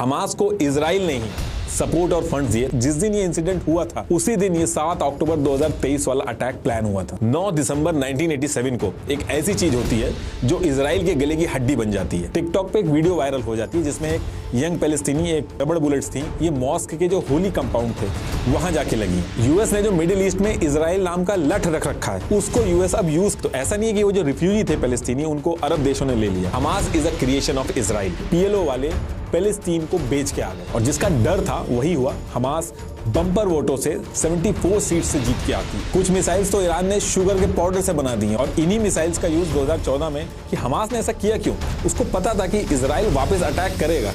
Hamas को Israel ने ही support और फंड्स दिए। जिस दिन ये इंसिडेंट हुआ था उसी दिन ये 7 अक्टूबर 2023 वाला अटैक प्लान हुआ था। 9 दिसंबर 1987 को एक ऐसी चीज होती है जो इजराइल के गले की हड्डी बन जाती है। टिकटॉक पे एक वीडियो वायरल हो जाती है जिसमें एक यंग पैलेस्टीनी एक रबड़ बुलेट्स थी, ये मॉस्क के जो होली कंपाउंड थे वहां जाके लगी। यूएस ने जो मिडिल ईस्ट में इजराइल नाम का लठ रख रखा है उसको यूएस अब यूज, तो ऐसा नहीं है कि वो जो रिफ्यूजी थे पैलेस्टीनी उनको अरब देशों ने ले लिया। Hamas is a creation of Israel. PLO वाले पैलेस्टीन को बेच के आ गए और जिसका डर था वही हुआ। हमास बम्पर वोटों से 74 सीट से जीत के आती। कुछ मिसाइल्स तो ईरान ने शुगर के पाउडर से बना दी हैं और इन्हीं मिसाइल्स का यूज 2014 में कि हमास ने ऐसा किया क्यों, उसको पता था कि इजराइल वापस अटैक करेगा।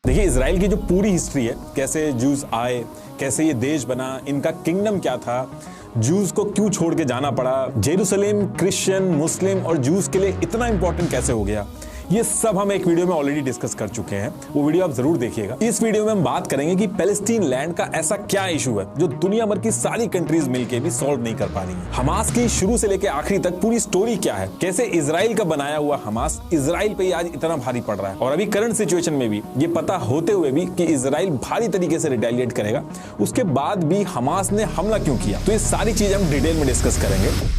देखिए इजराइल की जो पूरी हिस्ट्री है, कैसे जूस आए, कैसे ये देश बना, इनका किंगडम क्या था, जूस को क्यों छोड़ के जाना पड़ा, जेरूसलेम क्रिश्चियन मुस्लिम और जूस के लिए इतना इंपॉर्टेंट कैसे हो गया, ये सब हम एक वीडियो में ऑलरेडी डिस्कस कर चुके हैं। वो वीडियो आप जरूर देखिएगा। इस वीडियो में हम बात करेंगे कि पैलेस्टीन लैंड का ऐसा क्या इशू है जो दुनिया भर की सारी कंट्रीज मिलकर भी सॉल्व नहीं कर पा रही हैं। हमास की शुरू से लेकर आखिरी तक पूरी स्टोरी क्या है, कैसे इजराइल का बनाया हुआ हमास इजराइल पे आज इतना भारी पड़ रहा है और अभी करंट सिचुएशन में भी ये पता होते हुए भी कि इजराइल भारी तरीके से रिटेलिएट करेगा, उसके बाद भी हमास ने हमला क्यों किया, तो ये सारी चीज हम डिटेल में डिस्कस करेंगे।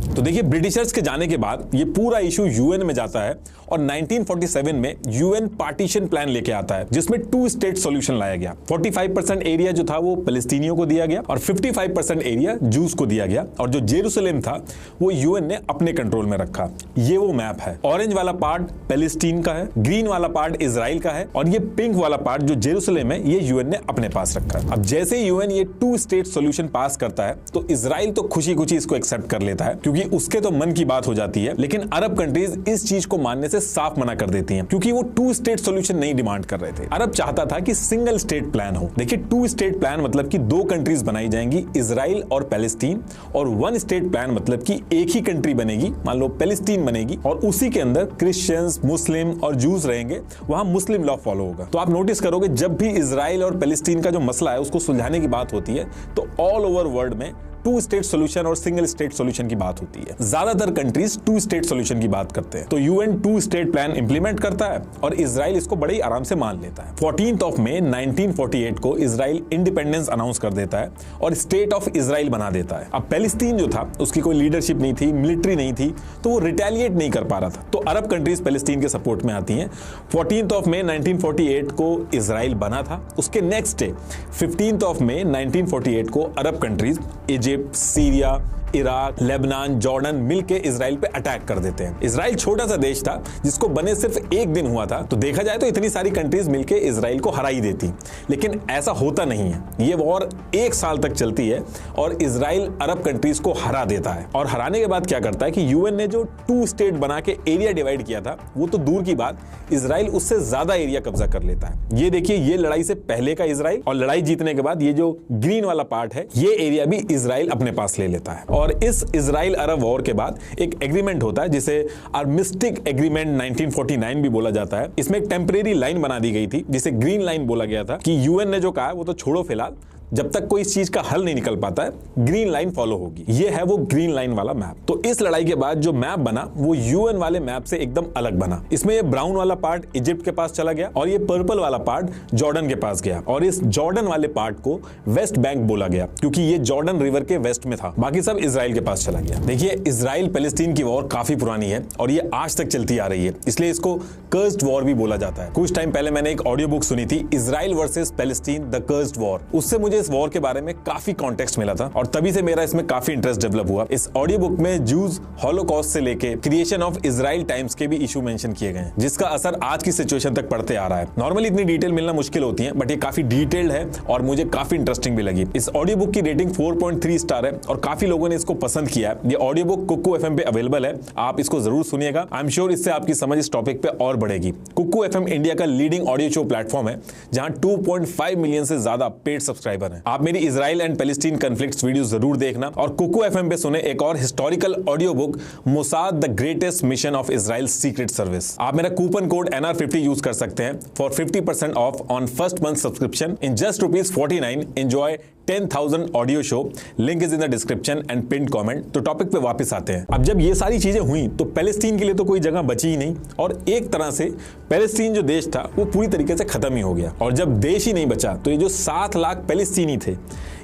तो देखिए ब्रिटिशर्स के जाने के बाद ये पूरा इशू यूएन में जाता है और 1947 में यूएन पार्टीशन प्लान लेके आता है जिसमें 2 स्टेट सॉल्यूशन लाया गया। 45% एरिया जो था वो पैलेस्टीनियों को दिया गया और 55% एरिया जूस को दिया गया और जो जेरूसलेम था वो यूएन ने अपने कंट्रोल में रखा। ये वो मैप है। ऑरेंज वाला पार्ट पैलेस्टीन का है, ग्रीन वाला पार्ट इजराइल का है और ये पिंक वाला पार्ट जो जेरूसलेम है ये यूएन ने अपने पास रखा है। अब जैसे यूएन ये 2 स्टेट सॉल्यूशन पास करता है तो इजराइल तो खुशी खुशी इसको एक्सेप्ट कर लेता है क्योंकि उसके तो मन की बात हो जाती है, लेकिन अरब कंट्रीज इस चीज को मानने से साफ मना कर देती हैं क्योंकि वो 2 स्टेट सॉल्यूशन नहीं डिमांड कर रहे थे। अरब चाहता था कि सिंगल स्टेट प्लान हो। देखिए 2 स्टेट प्लान मतलब कि 2 कंट्रीज बनाई जाएंगी, इजराइल और पैलेस्टीन, और 1 स्टेट प्लान मतलब कि एक ही कंट्री बनेगी, मान लो पैलेस्टीन बनेगी और उसी के अंदर क्रिश्चियंस मुस्लिम और जूस रहेंगे, वहां मुस्लिम लॉ फॉलो होगा। तो आप नोटिस करोगे जब भी इजराइल और पैलेस्टीन का जो मसला है उसको सुलझाने की बात होती है तो ऑल ओवर वर्ल्ड में 2 स्टेट सॉल्यूशन और सिंगल स्टेट सॉल्यूशन की बात होती है। ज्यादातर कंट्रीज 2 स्टेट सॉल्यूशन की बात करते हैं। तो यूएन 2 स्टेट प्लान इंप्लीमेंट करता है और इजराइल इसको बड़े ही आराम से मान लेता है। 14 मई 1948 को इजराइल इंडिपेंडेंस अनाउंस कर देता है और स्टेट ऑफ इजराइल बना देता है। अब पैलेस्टीन जो था उसकी कोई लीडरशिप नहीं थी, मिलिट्री नहीं थी, तो वो रिटेलिएट नहीं कर पा रहा था। तो अरब कंट्रीज पैलेस्टीन के सपोर्ट में आती हैं। 14 मई 1948 को इजराइल बना था। उसके नेक्स्ट डे 15 मई 1948 को अरब countries Egypt, Syria, Iraq, Lebanon, Jordan मिलके इजराइल पे अटैक कर देते हैं। इजराइल छोटा सा देश था जिसको बने सिर्फ 1 दिन हुआ था, तो देखा जाए तो इतनी सारी कंट्रीज मिलके इजराइल को हरा ही देती, लेकिन ऐसा होता नहीं है। ये वॉर 1 साल तक चलती है और इजराइल अरब कंट्रीज को हरा देता है और हराने के बाद क्या करता है कि यूएन ने जो 2 स्टेट बना के एरिया डिवाइड किया था वो तो दूर की बात, इजराइल उससे ज्यादा एरिया कब्जा कर लेता है। ये देखिए ये लड़ाई से पहले का इजराइल और लड़ाई जीतने के बाद ये जो ग्रीन वाला पार्ट है ये एरिया भी इजराइल अपने पास ले लेता है। और इस इजराइल अरब वॉर के बाद एक एग्रीमेंट होता है जिसे आर्मिस्टिक एग्रीमेंट 1949 भी बोला जाता है। इसमें एक टेम्परेरी लाइन बना दी गई थी जिसे ग्रीन लाइन बोला गया था कि यूएन ने जो कहा वो तो छोड़ो फिलहाल, जब तक कोई इस चीज का हल नहीं निकल पाता है ग्रीन लाइन फॉलो होगी। ये है वो ग्रीन लाइन वाला मैप। तो इस लड़ाई के बाद जो मैप बना वो यूएन वाले मैप से एकदम अलग बना। इसमें ये ब्राउन वाला पार्ट इजिप्ट के पास चला गया और ये पर्पल वाला पार्ट जॉर्डन के पास गया और इस जॉर्डन वाले पार्ट को वेस्ट बैंक बोला गया क्योंकि ये जॉर्डन रिवर के वेस्ट में था, बाकी सब इजराइल के पास चला गया। देखिए इजराइल पैलेस्टीन की वॉर काफी पुरानी है और ये आज तक चलती आ रही है, इसलिए इसको कर्स्ड वॉर भी बोला जाता है। कुछ टाइम पहले मैंने एक ऑडियो बुक सुनी थी, Israel versus Palestine the cursed war. उससे मुझे इस वॉर के बारे में काफी कॉन्टेक्स्ट मिला था और तभी से मेरा इसमें काफी इंटरेस्ट डेवलप हुआ। इस ऑडियो बुक में जूस, हॉलोकॉस्ट से लेके क्रिएशन ऑफ इजराइल टाइम्स के भी इशू मेंशन किए गए हैं जिसका असर आज की सिचुएशन तक पड़ते आ रहा है। नॉर्मली इतनी डिटेल मिलना मुश्किल होती है बट ये काफी डिटेल्ड है और मुझे काफी इंटरेस्टिंग भी लगी। इस ऑडियो बुक की रेटिंग 4.3 स्टार है और काफी लोगों ने इसको पसंद किया है। ये ऑडियो बुक कुकू एफएम पे अवेलेबल है, आप इसको जरूर सुनिएगा। आई एम श्योर इससे आपकी समझ इस टॉपिक पे और बढ़ेगी। कुकू एफएम इंडिया का लीडिंग ऑडियो शो प्लेटफॉर्म है जहां 2.5 मिलियन से ज्यादा पेड सब्सक्राइबर हैं। आप मेरी Israel and Palestine conflicts video जरूर देखना और कुकू एफएम पे सुने एक और historical audio book Mossad the greatest mission of Israel secret service. आप मेरा कूपन कोड NR50 यूज कर सकते हैं for 50% of on first month subscription in just ₹49। Enjoy 10,000 audio show, link is in the description and pin comment. तो topic पे वापस आते हैं। अब जब ये सारी चीजें हुई तो पैलेस्टीन के लिए तो कोई जगह बची ही नहीं और एक तरह से पैलेस्टीन जो देश था वो पूरी तरीके से खत्म ही हो गया। और जब देश ही नहीं बचा तो ये जो 7 लाख पैलेस्टीनी थे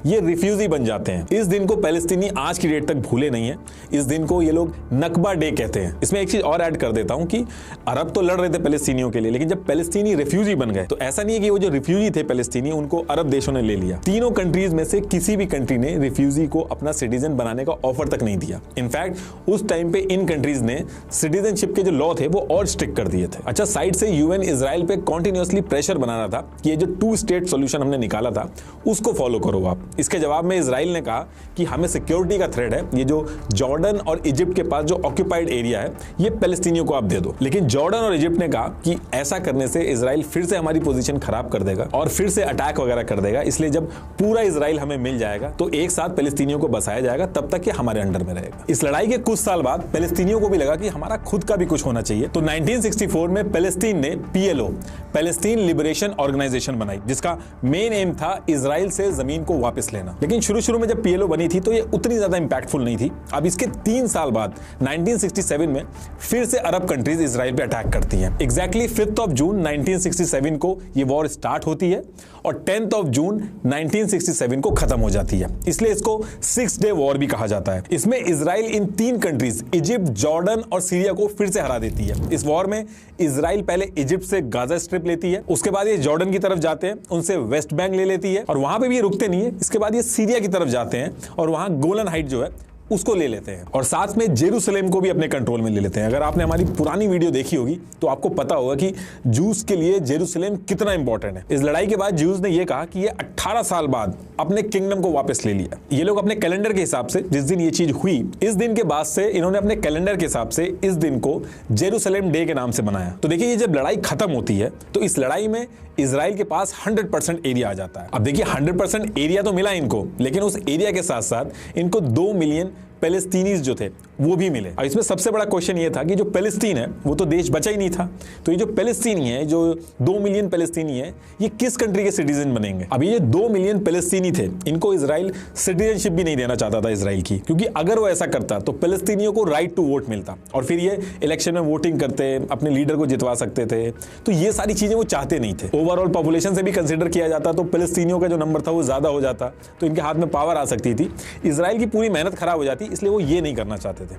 ये रिफ्यूजी बन जाते हैं। इस दिन को पैलेस्टीनी आज की डेट तक भूले नहीं है। इस दिन को ये लोग नकबा डे कहते हैं। इसमें एक चीज और ऐड कर देता हूं कि अरब तो लड़ रहे थे पैलेस्टीनियों के लिए, लेकिन जब पैलेस्टीनी रिफ्यूजी बन गए तो ऐसा नहीं है कि वो जो रिफ्यूजी थे पैलेस्टीनी उनको अरब देशों ने ले लिया। तीनों कंट्रीज में से किसी भी कंट्री ने रिफ्यूजी को अपना सिटीजन बनाने का ऑफर तक नहीं दिया। इनफैक्ट उस टाइम पे इन कंट्रीज ने सिटीजनशिप के जो लॉ थे वो और स्ट्रिक्ट कर दिए थे। अच्छा, साइड से यूएन इजराइल पे कॉन्टिन्यूअसली प्रेशर बना रहा था कि ये जो 2 स्टेट सॉल्यूशन हमने निकाला था उसको फॉलो करो आप। इसके जवाब में इजराइल ने कहा कि हमें सिक्योरिटी का थ्रेट है, ये जो जॉर्डन और इजिप्ट के पास जो ऑक्यूपाइड एरिया है ये पैलेस्टीनियों को आप दे दो। लेकिन जॉर्डन और इजिप्ट ने कहा कि ऐसा करने से इजराइल फिर से हमारी पोजीशन खराब कर देगा और फिर से अटैक वगैरह कर देगा, इसलिए जब पूरा इजराइल हमें मिल जाएगा तो एक साथ पैलेस्टीनियों को बसाया जाएगा, तब तक ये हमारे अंडर में रहेगा। इस लड़ाई के कुछ साल बाद पैलेस्टीनियों को भी लगा कि हमारा खुद का भी कुछ होना चाहिए, तो 1964 में पैलेस्टीन ने PLO, पैलेस्टीन लिबरेशन ऑर्गेनाइजेशन बनाई, जिसका मेन एम था इजराइल से जमीन को वापस लेना। लेकिन शुरू में जब PLO बनी थी तो ये उतनी ज्यादा इंपैक्टफुल नहीं थी। अब इसके 3 साल बाद 1967 में फिर से अरब कंट्रीज इजराइल पे अटैक करती हैं। एग्जैक्टली 5 जून 1967 को ये वॉर स्टार्ट होती है और 10 जून 1967 को खत्म हो जाती है, इसलिए इसको 6 डे वॉर भी कहा जाता है। इसमें इजराइल इन 3 कंट्रीज इजिप्ट, जॉर्डन और सीरिया को फिर से हरा देती है। इस वॉर में इजराइल पहले इजिप्ट से गाजा स्ट्रिप लेती है, उसके बाद ये जॉर्डन की तरफ जाते हैं, उनसे वेस्ट बैंक ले लेती है और वहां पे भी ये रुकते नहीं है। इसके बाद ये सीरिया की तरफ जाते हैं और वहां गोलन हाइट जो है उसको ले लेते हैं और साथ में जेरूसलेम को भी अपने कंट्रोल में ले लेते हैं। अगर आपने हमारी पुरानी वीडियो देखी होगी तो आपको पता होगा कि जूस के लिए जेरूसलेम कितना इंपॉर्टेंट है। इस लड़ाई के बाद जूस ने यह कहा कि ये 18 साल बाद अपने किंगडम को वापस ले लिया। ये लोग अपने कैलेंडर के हिसाब से जिस दिन ये चीज हुई, इस दिन के बाद से इन्होंने अपने कैलेंडर के हिसाब से इस दिन को जेरूसलेम डे के नाम से बनाया। तो देखिए, ये जब लड़ाई खत्म होती है तो इस लड़ाई में इजराइल के पास 100% एरिया आ जाता है। अब देखिए, 100% एरिया तो मिला इनको, लेकिन उस एरिया के साथ साथ इनको 2 मिलियन पैलेस्टीनीज जो थे वो भी मिले। और इसमें सबसे बड़ा क्वेश्चन ये था कि जो पैलेस्टीन है वो तो देश बचा ही नहीं था, तो ये जो पैलेस्टीनी है, जो 2 मिलियन पैलेस्टीनी है, ये किस कंट्री के सिटीजन बनेंगे? अब ये 2 मिलियन पैलेस्टीनी थे, इनको इजराइल सिटीजनशिप भी नहीं देना चाहता था इजराइल की, क्योंकि अगर वो ऐसा करता तो पैलेस्टीनियों को राइट टू वोट मिलता और फिर ये इलेक्शन में वोटिंग करते, अपने लीडर को जितवा सकते थे। तो ये सारी चीजें वो चाहते नहीं थे। ओवरऑल पॉपुलेशन से भी कंसिडर किया जाता तो पैलेस्टीनियों का जो नंबर था वो ज्यादा हो जाता, तो इनके हाथ में पावर आ सकती थी। इजराइल की पूरी मेहनत खराब हो जाती, इसलिए वो ये नहीं करना चाहते थे।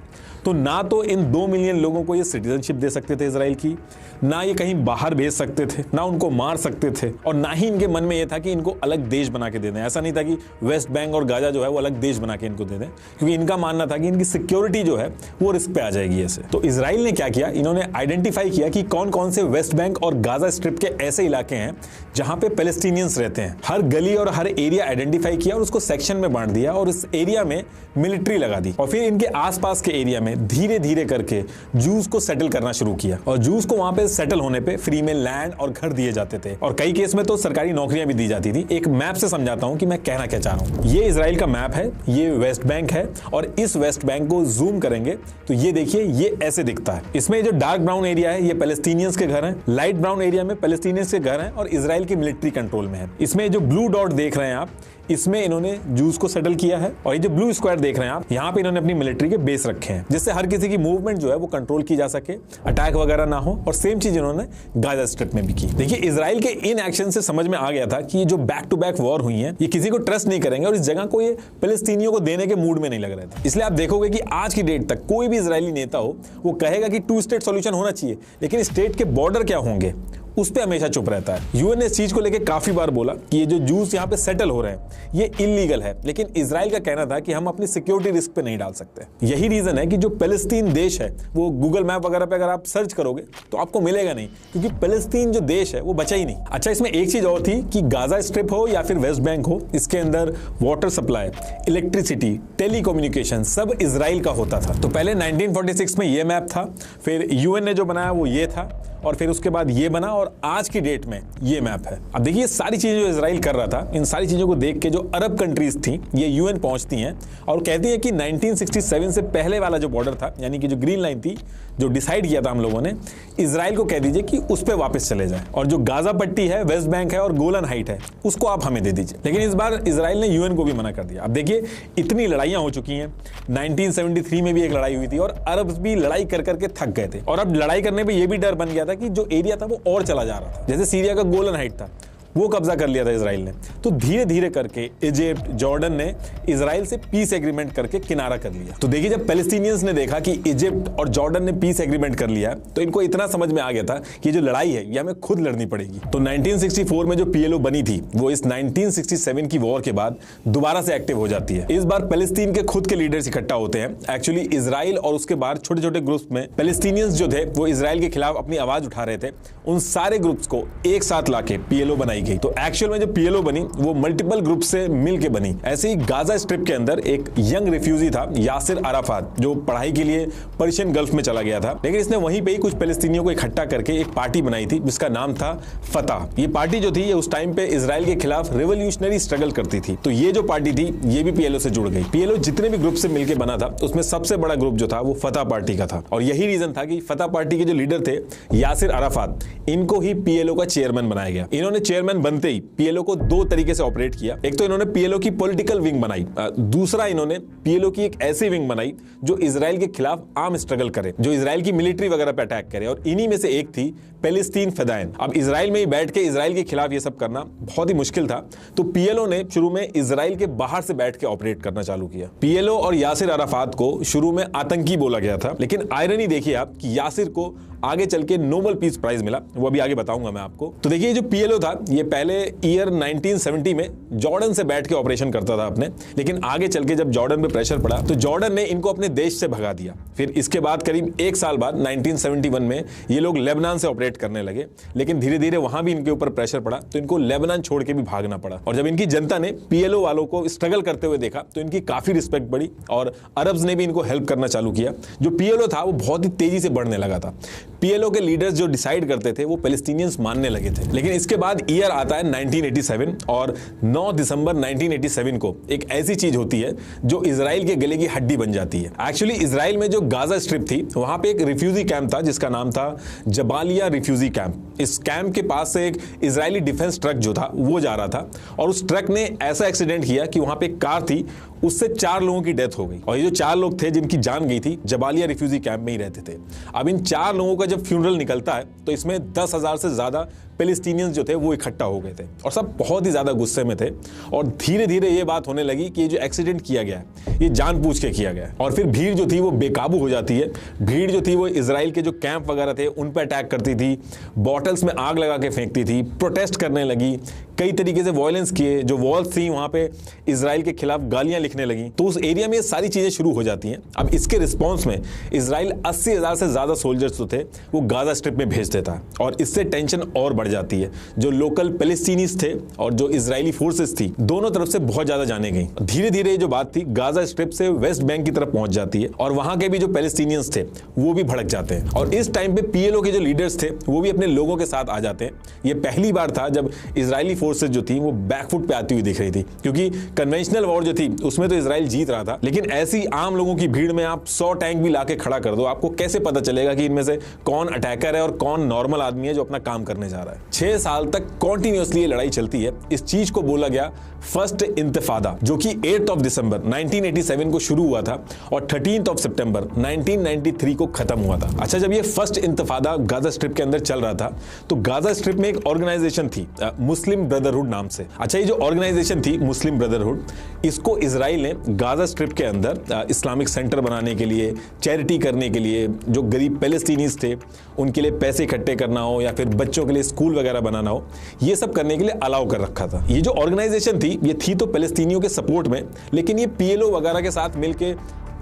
तो ना तो इन 2 मिलियन लोगों को ये सिटीजनशिप दे सकते थे इजराइल की, ना ये कहीं बाहर भेज सकते थे, ना उनको मार सकते थे, और ना ही इनके मन में ये था कि इनको अलग देश बना के दे दें। ऐसा नहीं था कि वेस्ट बैंक और गाजा जो है वो अलग देश बना के इनको दे दें, क्योंकि इनका मानना था कि इनकी सिक्योरिटी जो है वो रिस्क पे आ जाएगी ऐसे। तो इजराइल ने क्या किया, इन्होंने आइडेंटिफाई किया कि कौन कौन से वेस्ट बैंक और गाजा स्ट्रिप के ऐसे इलाके हैं जहां पे पैलेस्टीनियंस रहते हैं। हर गली और हर एरिया आइडेंटिफाई किया और उसको सेक्शन में बांट दिया और इस एरिया में मिलिट्री लगा दी और फिर इनके आसपास के एरिया में धीरे धीरे करके जूस को सेटल करना शुरू किया और जूस को वहां पे सेटल होने पे फ्री में लैंड और घर दिए जाते थे और कई केस में तो सरकारी नौकरियां भी दी जाती थी। एक मैप से समझाता हूं कि मैं कहना क्या चाह रहा हूं। ये इजराइल का मैप है, ये वेस्ट बैंक है और इस वेस्ट बैंक को जूम करेंगे तो ये देखिए ये ऐसे दिखता है। इसमें जो डार्क ब्राउन एरिया है ये पैलेस्टीनियंस के घर हैं, लाइट ब्राउन एरिया में पैलेस्टीनियंस के घर हैं और इजराइल की मिलिट्री कंट्रोल में है। इसमें जो ब्लू डॉट देख रहे हैं आप, इसमें इन्होंने जूस को सेटल किया है और ये जो ब्लू स्क्वायर देख रहे हैं आप, यहाँ पे इन्होंने अपनी मिलिट्री के बेस रखे हैं जिससे हर किसी की मूवमेंट जो है वो कंट्रोल की जा सके, अटैक वगैरह ना हो। और सेम चीज इन्होंने गाजा स्ट्रिप में भी की। देखिए इजराइल के इन एक्शन से समझ में आ गया था कि ये जो बैक टू बैक वॉर हुई है ये किसी को ट्रस्ट नहीं करेंगे और इस जगह को ये पैलेस्टीनियों को देने के मूड में नहीं लग रहे थे। इसलिए आप देखोगे कि आज की डेट तक कोई भी इजरायली नेता हो वो कहेगा कि 2 स्टेट सॉल्यूशन होना चाहिए, लेकिन स्टेट के बॉर्डर क्या होंगे उस पे हमेशा चुप रहता है। यूएन ने इस चीज को लेकर काफी बार बोला कि ये जो जूस यहाँ पे सेटल हो रहे हैं ये इलीगल है, लेकिन इजराइल का कहना था कि हम अपनी सिक्योरिटी रिस्क पे नहीं डाल सकते। यही रीजन है कि जो पैलेस्टीन देश है वो गूगल मैप वगैरह पे अगर आप सर्च करोगे तो आपको मिलेगा नहीं, क्योंकि पैलेस्टीन जो देश है वो बचा ही नहीं। अच्छा, इसमें एक चीज और थी कि गाजा स्ट्रिप हो या फिर वेस्ट बैंक हो, इसके अंदर वाटर सप्लाई, इलेक्ट्रिसिटी, टेलीकम्युनिकेशन सब इजराइल का होता था। तो पहले 1946 में ये मैप था, फिर यूएन ने जो बनाया वो ये था और फिर उसके बाद ये बना और आज की डेट में ये मैप है। अब देखिए सारी चीजें जो इजराइल कर रहा था, इन सारी चीजों को देख के जो अरब कंट्रीज थी ये यूएन पहुंचती हैं और कहती हैं कि 1967 से पहले वाला जो बॉर्डर था, यानी कि जो ग्रीन लाइन थी, जो डिसाइड किया था हम लोगों ने, इजराइल को कह दीजिए कि उस पर वापस चले जाए, और जो गाजा पट्टी है, वेस्ट बैंक है और गोलन हाइट है, उसको आप हमें दे दीजिए। लेकिन इस बार इजराइल ने यूएन को भी मना कर दिया। अब देखिए इतनी लड़ाइयां हो चुकी हैं, 1973 में भी एक लड़ाई हुई थी और अरब भी लड़ाई कर करके थक गए थे, और अब लड़ाई करने पे ये भी डर बन गया था कि जो एरिया था वो और चला जा रहा था। जैसे सीरिया का गोलन हाइट था, वो कब्जा कर लिया था इजराइल ने। तो धीरे धीरे करके इजिप्ट, जॉर्डन ने इजराइल से पीस एग्रीमेंट करके किनारा कर लिया। तो देखिए जब पैलेस्टीनियंस ने देखा कि इजिप्ट और जॉर्डन ने पीस एग्रीमेंट कर लिया, तो इनको इतना समझ में आ गया था कि जो लड़ाई है ये हमें खुद लड़नी पड़ेगी। तो 1964 में जो पीएलओ बनी थी वो इस 1967 की वॉर के बाद दोबारा से एक्टिव हो जाती है। इस बार पैलेस्टीन के खुद के लीडर्स इकट्ठा होते हैं। एक्चुअली इजराइल और उसके बाहर छोटे छोटे ग्रुप्स में पैलेस्टीनियंस जो थे वो इजराइल के खिलाफ अपनी आवाज उठा रहे थे, उन सारे ग्रुप्स को एक साथ लाके पीएलओ बनाई गई। तो एक्चुअल में जो पीएलओ बनी वो मल्टीपल ग्रुप से मिलके बनी। ऐसे ही गाजा स्ट्रिप के अंदर एक यंग रिफ्यूजी था, यासिर अराफात, जो पढ़ाई के लिए पर्शियन गल्फ में चला गया था, लेकिन इसने वहीं पे ही कुछ पैलेस्टीनियों को इकट्ठा करके एक पार्टी बनाई थी जिसका नाम था फतह। ये पार्टी जो थी ये उस टाइम पे इजराइल के खिलाफ रिवोल्यूशनरी स्ट्रगल करती थी। तो ये जो पार्टी थी ये भी पीएलओ से जुड़ गई। पीएलओ जितने भी ग्रुप से मिलकर बना था उसमें सबसे बड़ा ग्रुप जो था वो फतह पार्टी का था, और यही रीजन था कि फतह पार्टी के जो लीडर थे यासिर अराफात, इनको ही पीएलओ का चेयरमैन बनाया गया। इन्होंने चेयरमैन बनते ही पीएलओ को दो तरीके से ऑपरेट किया। एक तो इन्होंने पीएलओ की पॉलिटिकल विंग बनाई, दूसरा इन्होंने पीएलओ की एक ऐसी विंग बनाई जो इजराइल के खिलाफ आर्म स्ट्रगल करे, जो इजराइल की मिलिट्री वगैरह पे अटैक करे, और इन्हीं में से एक थी पैलेस्टीन फदायन। अब इजराइल में ही बैठ के इजराइल के खिलाफ ये सब करना बहुत ही मुश्किल था, तो पीएलओ ने शुरू में इजराइल के बाहर से बैठ के ऑपरेट करना चालू किया। पीएलओ और यासिर अराफात को शुरू में आतंकी बोला गया था, लेकिन आयरनी देखिए आप कि यासिर को आगे चल के नोबेल पीस प्राइज मिला, वो अभी आगे बताऊंगा मैं आपको। तो देखिए जो पीएलओ था ये पहले ईयर 1970 में जॉर्डन से बैठ के ऑपरेशन करता था अपने, लेकिन आगे चल के जब जॉर्डन पे प्रेशर पड़ा तो जॉर्डन ने इनको अपने देश से भगा दिया। फिर इसके बाद करीब एक साल बाद 1971 में ये लोग लेबनान से ऑपरेट करने लगे, लेकिन धीरे धीरे वहां भी इनके ऊपर प्रेशर पड़ा तो इनको लेबनान छोड़ के भी भागना पड़ा। और जब इनकी जनता ने पीएलओ वालों को स्ट्रगल करते हुए देखा तो इनकी काफी रिस्पेक्ट बढ़ी और अरब्स ने भी इनको हेल्प करना चालू किया। जो पीएलओ था वो बहुत ही तेजी से बढ़ने लगा था। पीएलओ के लीडर्स जो डिसाइड करते थे वो पैलेस्टीनियंस मानने लगे थे। लेकिन इसके बाद ईयर आता है 1987 और 9 दिसंबर 1987 को एक ऐसी चीज होती है जो इजराइल के गले की हड्डी बन जाती है। एक्चुअली इजराइल में जो गाजा स्ट्रिप थी वहां पे एक रिफ्यूजी कैंप था जिसका नाम था जबालिया रिफ्यूजी कैंप। इस कैंप के पास से एक इजरायली डिफेंस ट्रक जो था वो जा रहा था और उस ट्रक ने ऐसा एक्सीडेंट किया कि वहां पे एक कार थी, उससे 4 लोगों की डेथ हो गई। और ये जो 4 लोग थे जिनकी जान गई थी जबालिया रिफ्यूजी कैंप में ही रहते थे। अब इन 4 लोगों का जब फ्यूनरल निकलता है तो इसमें 10,000 से ज्यादा पैलेस्टीनियंस जो थे वो इकट्ठा हो गए थे और सब बहुत ही ज्यादा गुस्से में थे। और धीरे धीरे ये बात होने लगी कि ये जो एक्सीडेंट किया गया है ये जानबूझ के किया गया है। और फिर भीड़ जो थी वो बेकाबू हो जाती है। भीड़ जो थी वो इजराइल के जो कैंप वगैरह थे उन पर अटैक करती थी, बॉटल्स में आग लगा के फेंकती थी, प्रोटेस्ट करने लगी, कई तरीके से वायलेंस किए, जो वॉल्स थी वहां पे इजराइल के खिलाफ गालियां लिखने लगी। तो उस एरिया में ये सारी चीजें शुरू हो जाती हैं। अब इसके रिस्पॉन्स में इजराइल 80,000 से ज्यादा सोल्जर्स जो थे वो गाजा स्ट्रिप में भेज देता है और इससे टेंशन और बढ़ जाती है। जो लोकल पैलेस्टीनीज थे और जो इजरायली फोर्सेस थी दोनों तरफ से बहुत ज्यादा जाने गई। धीरे धीरे जो बात थी गाजा स्ट्रिप से वेस्ट बैंक की तरफ पहुंच जाती है और वहां के भी जो पैलेस्टीनियंस थे वो भी भड़क जाते हैं। और इस टाइम पे पीएलओ के जो लीडर्स थे वो भी अपने लोगों के साथ आ जाते हैं। ये पहली बार था जब इजरायली फोर्सेस जो थी वो बैकफुट पे आती हुई दिख रही थी, क्योंकि कन्वेंशनल वॉर जो थी उसमें तो इजराइल जीत रहा था, लेकिन ऐसी आम लोगों की भीड़ में आप 100 टैंक भी लाके खड़ा कर दो, आपको कैसे पता चलेगा कि इनमें से कौन अटैकर है और कौन नॉर्मल आदमी है जो अपना काम करने जा रहा है। 6 साल तक कॉन्टिन्यूअसली ये लड़ाई चलती है। इस चीज को बोला गया फर्स्ट इंतफादा, जो कि 8 दिसंबर 1987 को शुरू हुआ था और 13 सितंबर 1993 को खत्म हुआ था। अच्छा, जब ये फर्स्ट इंतफादा गाजा स्ट्रिप के अंदर चल रहा था तो गाजा स्ट्रिप में एक ऑर्गेनाइजेशन थी मुस्लिम ब्रदरहुड नाम से। अच्छा, ये जो ऑर्गेनाइजेशन थी मुस्लिम ब्रदरहुड, इसको इजराइल ने गाजा स्ट्रिप के अंदर इस्लामिक सेंटर बनाने के लिए, चैरिटी करने के लिए, जो गरीब पैलेस्टीनीज थे उनके लिए पैसे इकट्ठे करना हो या फिर बच्चों के लिए स्कूल वगैरह बनाना हो, ये सब करने के लिए अलाउ कर रखा था। ये जो ऑर्गेनाइजेशन थी ये थी तो पैलेस्टीनियों के सपोर्ट में, लेकिन ये पीएलओ वगैरह के साथ मिलके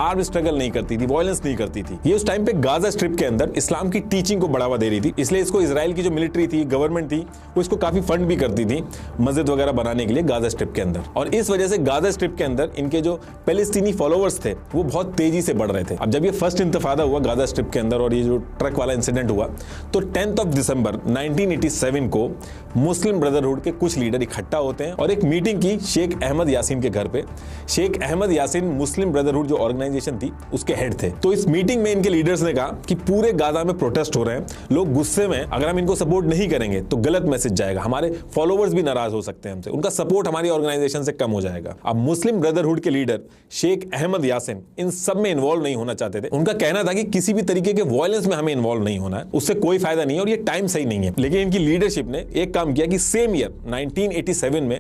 आर्म स्ट्रगल नहीं करती थी, वायलेंस नहीं करती थी। ये उस टाइम पे गाजा स्ट्रिप के अंदर इस्लाम की टीचिंग को बढ़ावा दे रही थी, इसलिए इसको इजराइल की जो मिलिट्री थी, गवर्नमेंट थी, वो इसको काफी फंड भी करती थी मस्जिद वगैरह बनाने के लिए गाजा स्ट्रिप के अंदर। और इस वजह से गाजा स्ट्रिप के अंदर इनके जो पैलेस्टीनी फॉलोअर्स थे वो बहुत तेजी से बढ़ रहे थे। अब जब ये फर्स्ट इंतफादा हुआ गाजा स्ट्रिप के अंदर और ये जो ट्रक वाला इंसिडेंट हुआ, तो 10 दिसंबर 1987 को मुस्लिम ब्रदरहुड के कुछ लीडर इकट्ठा होते हैं और एक मीटिंग की शेख अहमद यासीन के घर पे। शेख अहमद यासीन मुस्लिम ब्रदरहुड जो ऑर्गेनाइजेशन थी उसके हेड थे। तो इस मीटिंग में इनके लीडर्स ने कहा कि पूरे गाजा में प्रोटेस्ट हो रहे हैं, लोग गुस्से में, अगर हम इनको सपोर्ट नहीं करेंगे तो गलत मैसेज जाएगा, हमारे फॉलोवर्स भी नाराज हो सकते हैं हमसे, उनका सपोर्ट हमारी ऑर्गेनाइजेशन से कम हो जाएगा। अब मुस्लिम ब्रदरहुड के लीडर शेख अहमद यासीन इन सब में इन्वॉल्व नहीं होना चाहते थे। उनका कहना था कि किसी भी तरीके के वायलेंस में हमें इन्वॉल्व नहीं होना है, उससे कोई फायदा नहीं है और ये टाइम सही नहीं है। लेकिन इनकी लीडरशिप ने एक काम किया कि सेम ईयर 1987 में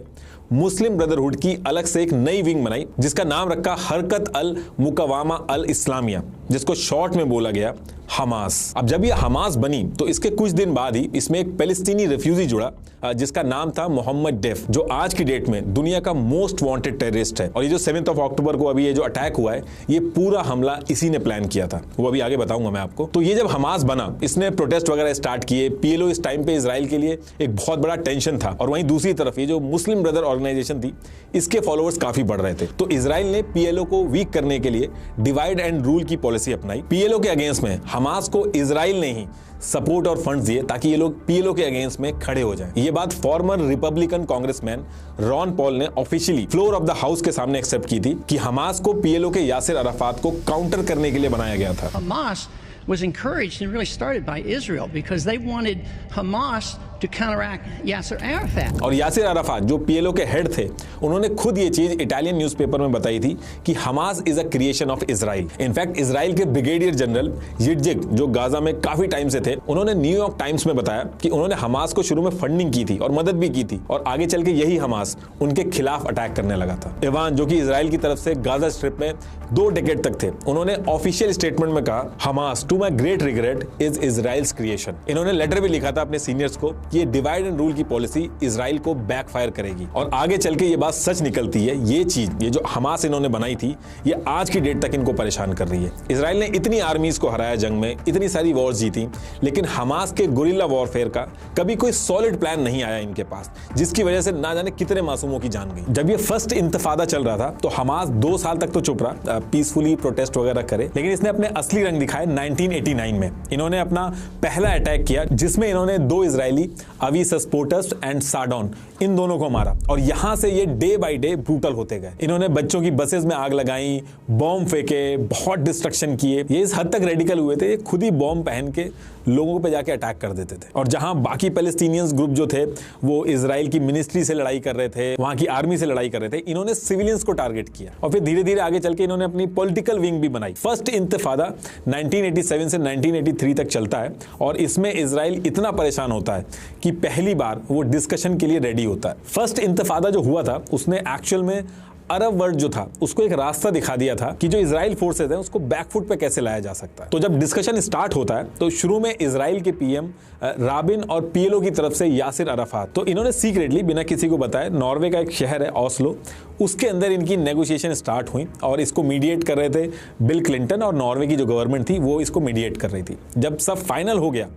मुस्लिम ब्रदरहुड की अलग से एक नई विंग बनाई जिसका नाम रखा हरकत अल मुकवामा अल इस्लामिया, जिसको शॉर्ट में बोला गया हमास। अब जब ये हमास बनी तो इसके कुछ दिन बाद ही इसमें एक पैलेस्टीनी रेफ्यूजी जुड़ा जिसका नाम था मोहम्मद डेफ, जो आज की डेट में दुनिया का मोस्ट वांटेड टेररिस्ट है। और ये जो 7 अक्टूबर को अभी ये जो अटैक हुआ है, ये पूरा हमला इसी ने प्लान किया था, वो अभी आगे बताऊंगा मैं आपको। तो ये जब हमास बना, इसने प्रोटेस्ट वगैरह स्टार्ट किए। पीएलओ इस टाइम पे इजराइल के लिए एक बहुत बड़ा टेंशन था और वहीं दूसरी तरफ ये जो मुस्लिम ब्रदर ऑर्गेनाइजेशन थी, इसके फॉलोअर्स काफी बढ़ रहे थे। तो इजराइल ने पीएलओ को वीक करने के लिए डिवाइड एंड रूल की पॉलिसी अपनाई। पीएलओ के अगेंस्ट में हमास को इजराइल ने ही सपोर्ट और फंड्स दिए ताकि ये लोग पीएलओ के अगेंस्ट में खड़े हो जाएं। ये बात former Republican congressman Ron Paul ने officially floor of the house के सामने एक्सेप्ट की थी कि हमास को पीएलओ के यासिर अराफात को काउंटर करने के लिए बनाया गया था। Hamas was encouraged and really started by Israel because they wanted Hamas to counteract Yasser Arafat. और यासिर अराफात जो पीएलओ के हेड थे, उन्होंने खुद ये चीज इटालियन न्यूज़पेपर में बताई थी कि Hamas is a creation of Israel. In fact Israel के ब्रिगेडियर जनरल यिटजिक जो गाजा में काफी टाइम से थे, उन्होंने न्यूयॉर्क टाइम्स में बताया कि उन्होंने हमास को शुरू में फंडिंग की थी और मदद भी की थी और आगे चल के यही हमास उनके खिलाफ अटैक करने लगा था। इवान जो कि इजराइल की तरफ से गाजा स्ट्रिप में 2 डेकेड तक थे, उन्होंने ऑफिशियल स्टेटमेंट में कहा, Hamas to my great regret is Israel's creation. इन्होंने लेटर भी लिखा था अपने सीनियर्स को कि ये डिवाइड एंड रूल की पॉलिसी इजराइल को बैकफायर करेगी और आगे चल के ये बात सच निकलती है। ये चीज, ये जो हमास इन्होंने बनाई थी, ये आज की डेट तक इनको परेशान कर रही है। इजराइल ने इतनी आर्मीज को हराया जंग में, इतनी सारी वॉर्स जीती, लेकिन हमास के गुरिल्ला वॉरफेयर का कभी कोई सॉलिड प्लान नहीं आया इनके पास, जिसकी वजह से ना जाने कितने मासूमों की जान गई। जब ये फर्स्ट इंतफादा चल रहा था तो हमास 2 साल तक तो चुप रहा, पीसफुली प्रोटेस्ट वगैरह करे, लेकिन इसने अपने असली रंग दिखाए 1989 में। इन्होंने अपना पहला अटैक किया जिसमें इन्होंने 2 इजरायली अवीसस पोर्टस एंड साडोन, इन दोनों को मारा और यहां से ये डे बाय डे ब्रूटल होते गए। इन्होंने बच्चों की बसेस में आग लगाई, बॉम्ब फेंके, बहुत डिस्ट्रक्शन किए। ये इस हद तक रेडिकल हुए थे, ये खुद ही बॉम्ब पहन के लोगों पे जाके अटैक कर देते थे। और जहां बाकी पैलेस्टीनियंस ग्रुप जो थे वो इजराइल की मिनिस्ट्री से लड़ाई कर रहे थे, वहां की आर्मी से लड़ाई कर रहे थे, इन्होंने सिविलियंस को टारगेट किया और फिर धीरे धीरे आगे चल के इन्होंने अपनी पॉलिटिकल विंग भी बनाई। फर्स्ट इंतफादा 1987 से 1983 तक चलता है और इसमें इजराइल इतना परेशान होता है कि पहली बार वो डिस्कशन के लिए रेडी होता है। फर्स्ट इंतफादा जो हुआ था उसने एक्चुअल में अरब वर्ल्ड जो था उसको एक रास्ता दिखा दिया था कि जो इजराइल फोर्सेज हैं उसको बैकफुट पे कैसे लाया जा सकता है। तो जब डिस्कशन स्टार्ट होता है तो शुरू में इजराइल के पीएम राबिन और पीएलओ की तरफ से यासिर अराफात, तो इन्होंने सीक्रेटली बिना किसी को बताए, नॉर्वे का एक शहर है ऑस्लो, उसके अंदर इनकी नेगोशिएशन स्टार्ट हुई और इसको मीडिएट कर रहे थे बिल क्लिंटन और नॉर्वे की जो गवर्नमेंट थी वो इसको मीडिएट कर रही थी। जब सब फाइनल हो गया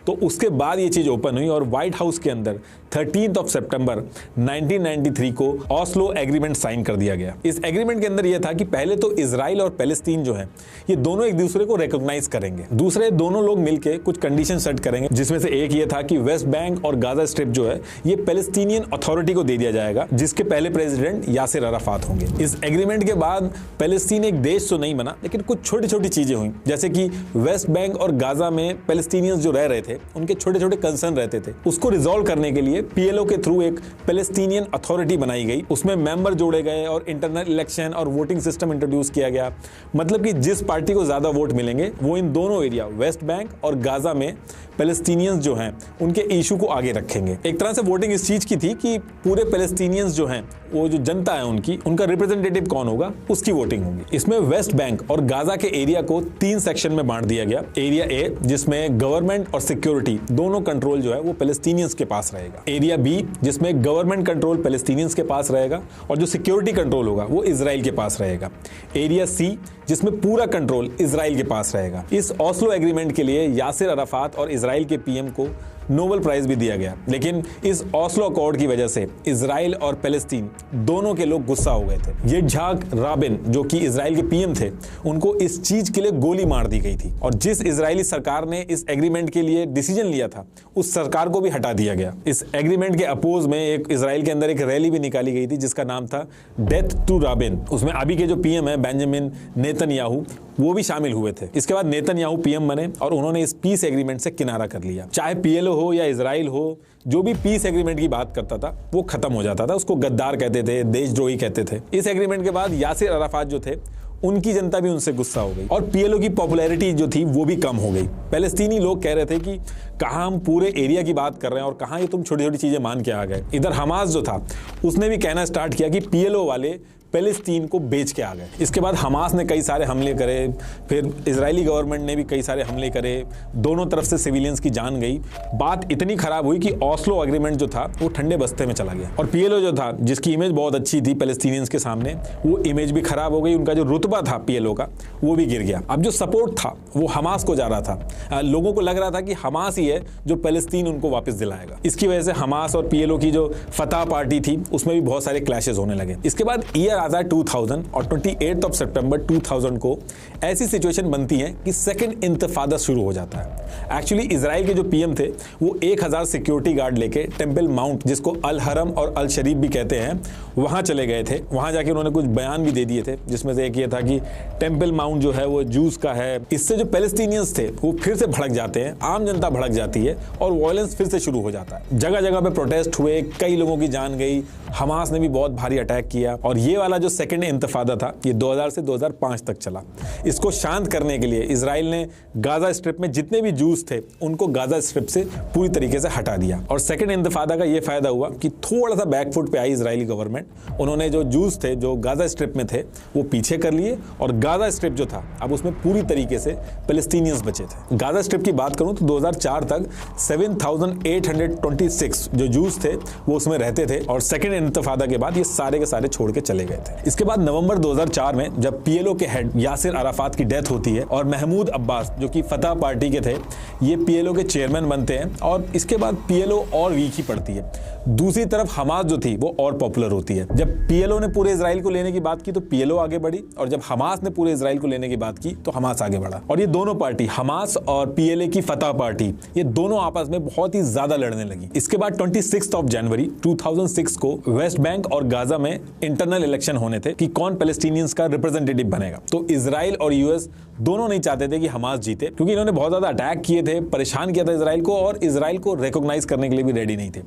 तो उसके बाद ये चीज ओपन हुई और व्हाइट हाउस के अंदर 13 सितंबर 1993 को ऑस्लो एग्रीमेंट साइन कर दिया गया। इस एग्रीमेंट के अंदर यह था कि पहले तो इजराइल और पैलेस्टीन जो है ये दोनों एक दूसरे को रिकॉग्नाइज करेंगे, दूसरे दोनों लोग मिलकर कुछ कंडीशन सेट करेंगे, जिसमें से एक ये था कि वेस्ट बैंक और गाजा स्ट्रिप जो है ये पैलेस्टीनियन अथॉरिटी को दे दिया जाएगा, जिसके पहले प्रेसिडेंट यासिर अराफात होंगे। इस एग्रीमेंट के बाद पैलेस्टीन एक देश तो नहीं बना, लेकिन कुछ छोटी छोटी चीजें हुई, जैसे कि वेस्ट बैंक और गाजा में पैलेस्टीनियंस जो रह रहे थे उनके छोटे छोटे कंसर्न रहते थे, उसको रिजॉल्व करने के लिए पीएलओ के थ्रू एक पैलेस्टीनियन अथॉरिटी बनाई गई। उसमें मेंबर जोड़े गए और इंटरनल इलेक्शन और वोटिंग सिस्टम इंट्रोड्यूस किया गया। मतलब कि जिस पार्टी को ज्यादा वोट मिलेंगे वो इन दोनों एरिया वेस्ट बैंक और गाजा में पैलेस्टीनियंस जो हैं उनके इशू को आगे रखेंगे। एक तरह से वोटिंग इस चीज की थी कि पूरे पैलेस्टीनियंस जो हैं, वो जो जनता है उनका रिप्रेजेंटेटिव कौन होगा उसकी वोटिंग होगी। इसमें वेस्ट बैंक और गाजा के एरिया को 3 सेक्शन में बांट दिया गया। एरिया ए जिसमें गवर्नमेंट और सिक्योरिटी दोनों कंट्रोल जो है वो पैलेस्टीनियंस के पास रहेगा। एरिया बी जिसमें गवर्नमेंट कंट्रोल पैलेस्टीनियंस के पास रहेगा और जो सिक्योरिटी कंट्रोल होगा वो इजराइल के पास रहेगा। एरिया सी जिसमें पूरा कंट्रोल इजराइल के पास रहेगा। इस ओस्लो एग्रीमेंट के लिए यासिर अराफात और इजराइल के पीएम को नोबेल प्राइज भी दिया गया, लेकिन इस ओस्लो अकॉर्ड की वजह से इजराइल और पैलेस्टीन दोनों के लोग गुस्सा हो गए थे। ये झाक राबिन जो कि इजराइल के पीएम थे, उनको इस चीज के लिए गोली मार दी गई थी और जिस इजरायली सरकार ने इस एग्रीमेंट के लिए डिसीजन लिया था उस सरकार को भी हटा दिया गया। इस एग्रीमेंट के अपोज में एक इजराइल के अंदर एक रैली भी निकाली गई थी जिसका नाम था डेथ टू राबिन। उसमें अभी के जो पीएम है बेंजामिन नेतन्याहू वो भी शामिल हुए थे। इसके बाद नेतन्याहू पीएम बने और उन्होंने इस पीस एग्रीमेंट से किनारा कर लिया। चाहे पीएलओ हो या इजराइल हो, जो भी पीस एग्रीमेंट की बात करता था वो खत्म हो जाता था। उसको गद्दार कहते थे, देशद्रोही कहते थे। इस एग्रीमेंट के बाद यासिर अराफात जो थे उनकी जनता भी उनसे गुस्सा हो गई और पीएलओ की पॉपुलैरिटी जो थी वो भी कम हो गई। पैलेस्तीनी लोग कह रहे थे कि कहाँ हम पूरे एरिया की बात कर रहे हैं और कहाँ ये तुम छोटी छोटी चीजें मान के आ गए। इधर हमास जो था उसने भी कहना स्टार्ट किया कि पीएलओ वाले पैलेस्तीन को बेच के आ गए। इसके बाद हमास ने कई सारे हमले करे, फिर इजरायली गवर्नमेंट ने भी कई सारे हमले करे, दोनों तरफ से सिविलियंस की जान गई। बात इतनी खराब हुई कि ओस्लो एग्रीमेंट जो था वो ठंडे बस्ते में चला गया और पीएलओ जो था जिसकी इमेज बहुत अच्छी थी पैलेस्टीनियंस के सामने, वो इमेज भी खराब हो गई। उनका जो रुतबा था पीएलओ का वो भी गिर गया। अब जो सपोर्ट था वो हमास को जा रहा था। लोगों को लग रहा था कि हमास ही है जो पैलेस्तीन उनको वापस दिलाएगा। इसकी वजह से हमास और पीएलओ की जो फतह पार्टी थी उसमें भी बहुत सारे क्लैशेस होने लगे। इसके बाद ईयर आता है 2000 और 28 सितंबर 2000 को ऐसी सिचुएशन बनती है कि सेकंड इंतफादा शुरू हो जाता है। एक्चुअली इजराइल के जो पीएम थे वो 1000 सिक्योरिटी गार्ड लेके टेंपल माउंट, जिसको अल हरम और अल शरीफ भी कहते हैं, वहां चले गए थे। वहां जाके उन्होंने कुछ बयान भी दे दिए थे जिसमें से एक ये था कि टेंपल माउंट जो है वो जूस का है। इससे जो पैलेस्टीनियंस थे वो फिर से भड़क जाते हैं, आम जनता भड़क जाती है और वायलेंस फिर से शुरू हो जाता है। जगह जगह पे प्रोटेस्ट हुए, कई लोगों की जान गई, हमास ने भी बहुत भारी अटैक किया और ये वाला जो सेकंड इंतफादा था ये 2000 से 2005 तक चला। इसको शांत करने के लिए इजराइल ने गाजा स्ट्रिप में जितने भी जूस थे उनको गाजा स्ट्रिप से पूरी तरीके से हटा दिया और सेकंड इंतफादा का ये फायदा हुआ कि थोड़ा सा बैकफुट पे आई इजरायली गवर्नमेंट। उन्होंने जो जूस थे जो गाजा स्ट्रिप में थे वो पीछे कर लिए और गाजा स्ट्रिप जो था अब उसमें पूरी तरीके से पैलेस्टीनियंस बचे थे। गाजा स्ट्रिप की बात करूं तो 2004 तक 7826 जो जूस थे वो उसमें रहते थे और सेकंड इंतफादा के बाद ये सारे के सारे छोड़ के चले गए थे। इसके बाद नवंबर 2004 में जब पीएलओ के हेड यासिर अराफात की डेथ होती है और महमूद अब्बास जो कि फतह पार्टी के थे ये पीएलओ के चेयरमैन बनते हैं और इसके बाद पीएलओ और वीक ही पड़ती है। दूसरी तरफ हमास जो थी वो और पॉपुलर होती है। जब पीएलओ ने पूरे इजराइल को लेने की बात की तो पीएलओ आगे बढ़ी और जब हमास ने पूरे इजराइल को लेने की बात की तो हमास आगे बढ़ा और ये दोनों पार्टी हमास और पीएलए की फतह पार्टी ये दोनों आपस में बहुत ही ज्यादा लड़ने लगी। इसके बाद 26 जनवरी 2006 को वेस्ट बैंक और गाजा में इंटरनल इलेक्शन होने थे कि कौन पैलेस्टीनियंस का रिप्रेजेंटेटिव बनेगा। तो इजराइल और यूएस दोनों नहीं चाहते थे कि हमास जीते क्योंकि इन्होंने बहुत ज्यादा अटैक किए थे, परेशान किया था इजराइल को और इजराइल को रिकॉग्नाइज करने के लिए भी रेडी नहीं थे।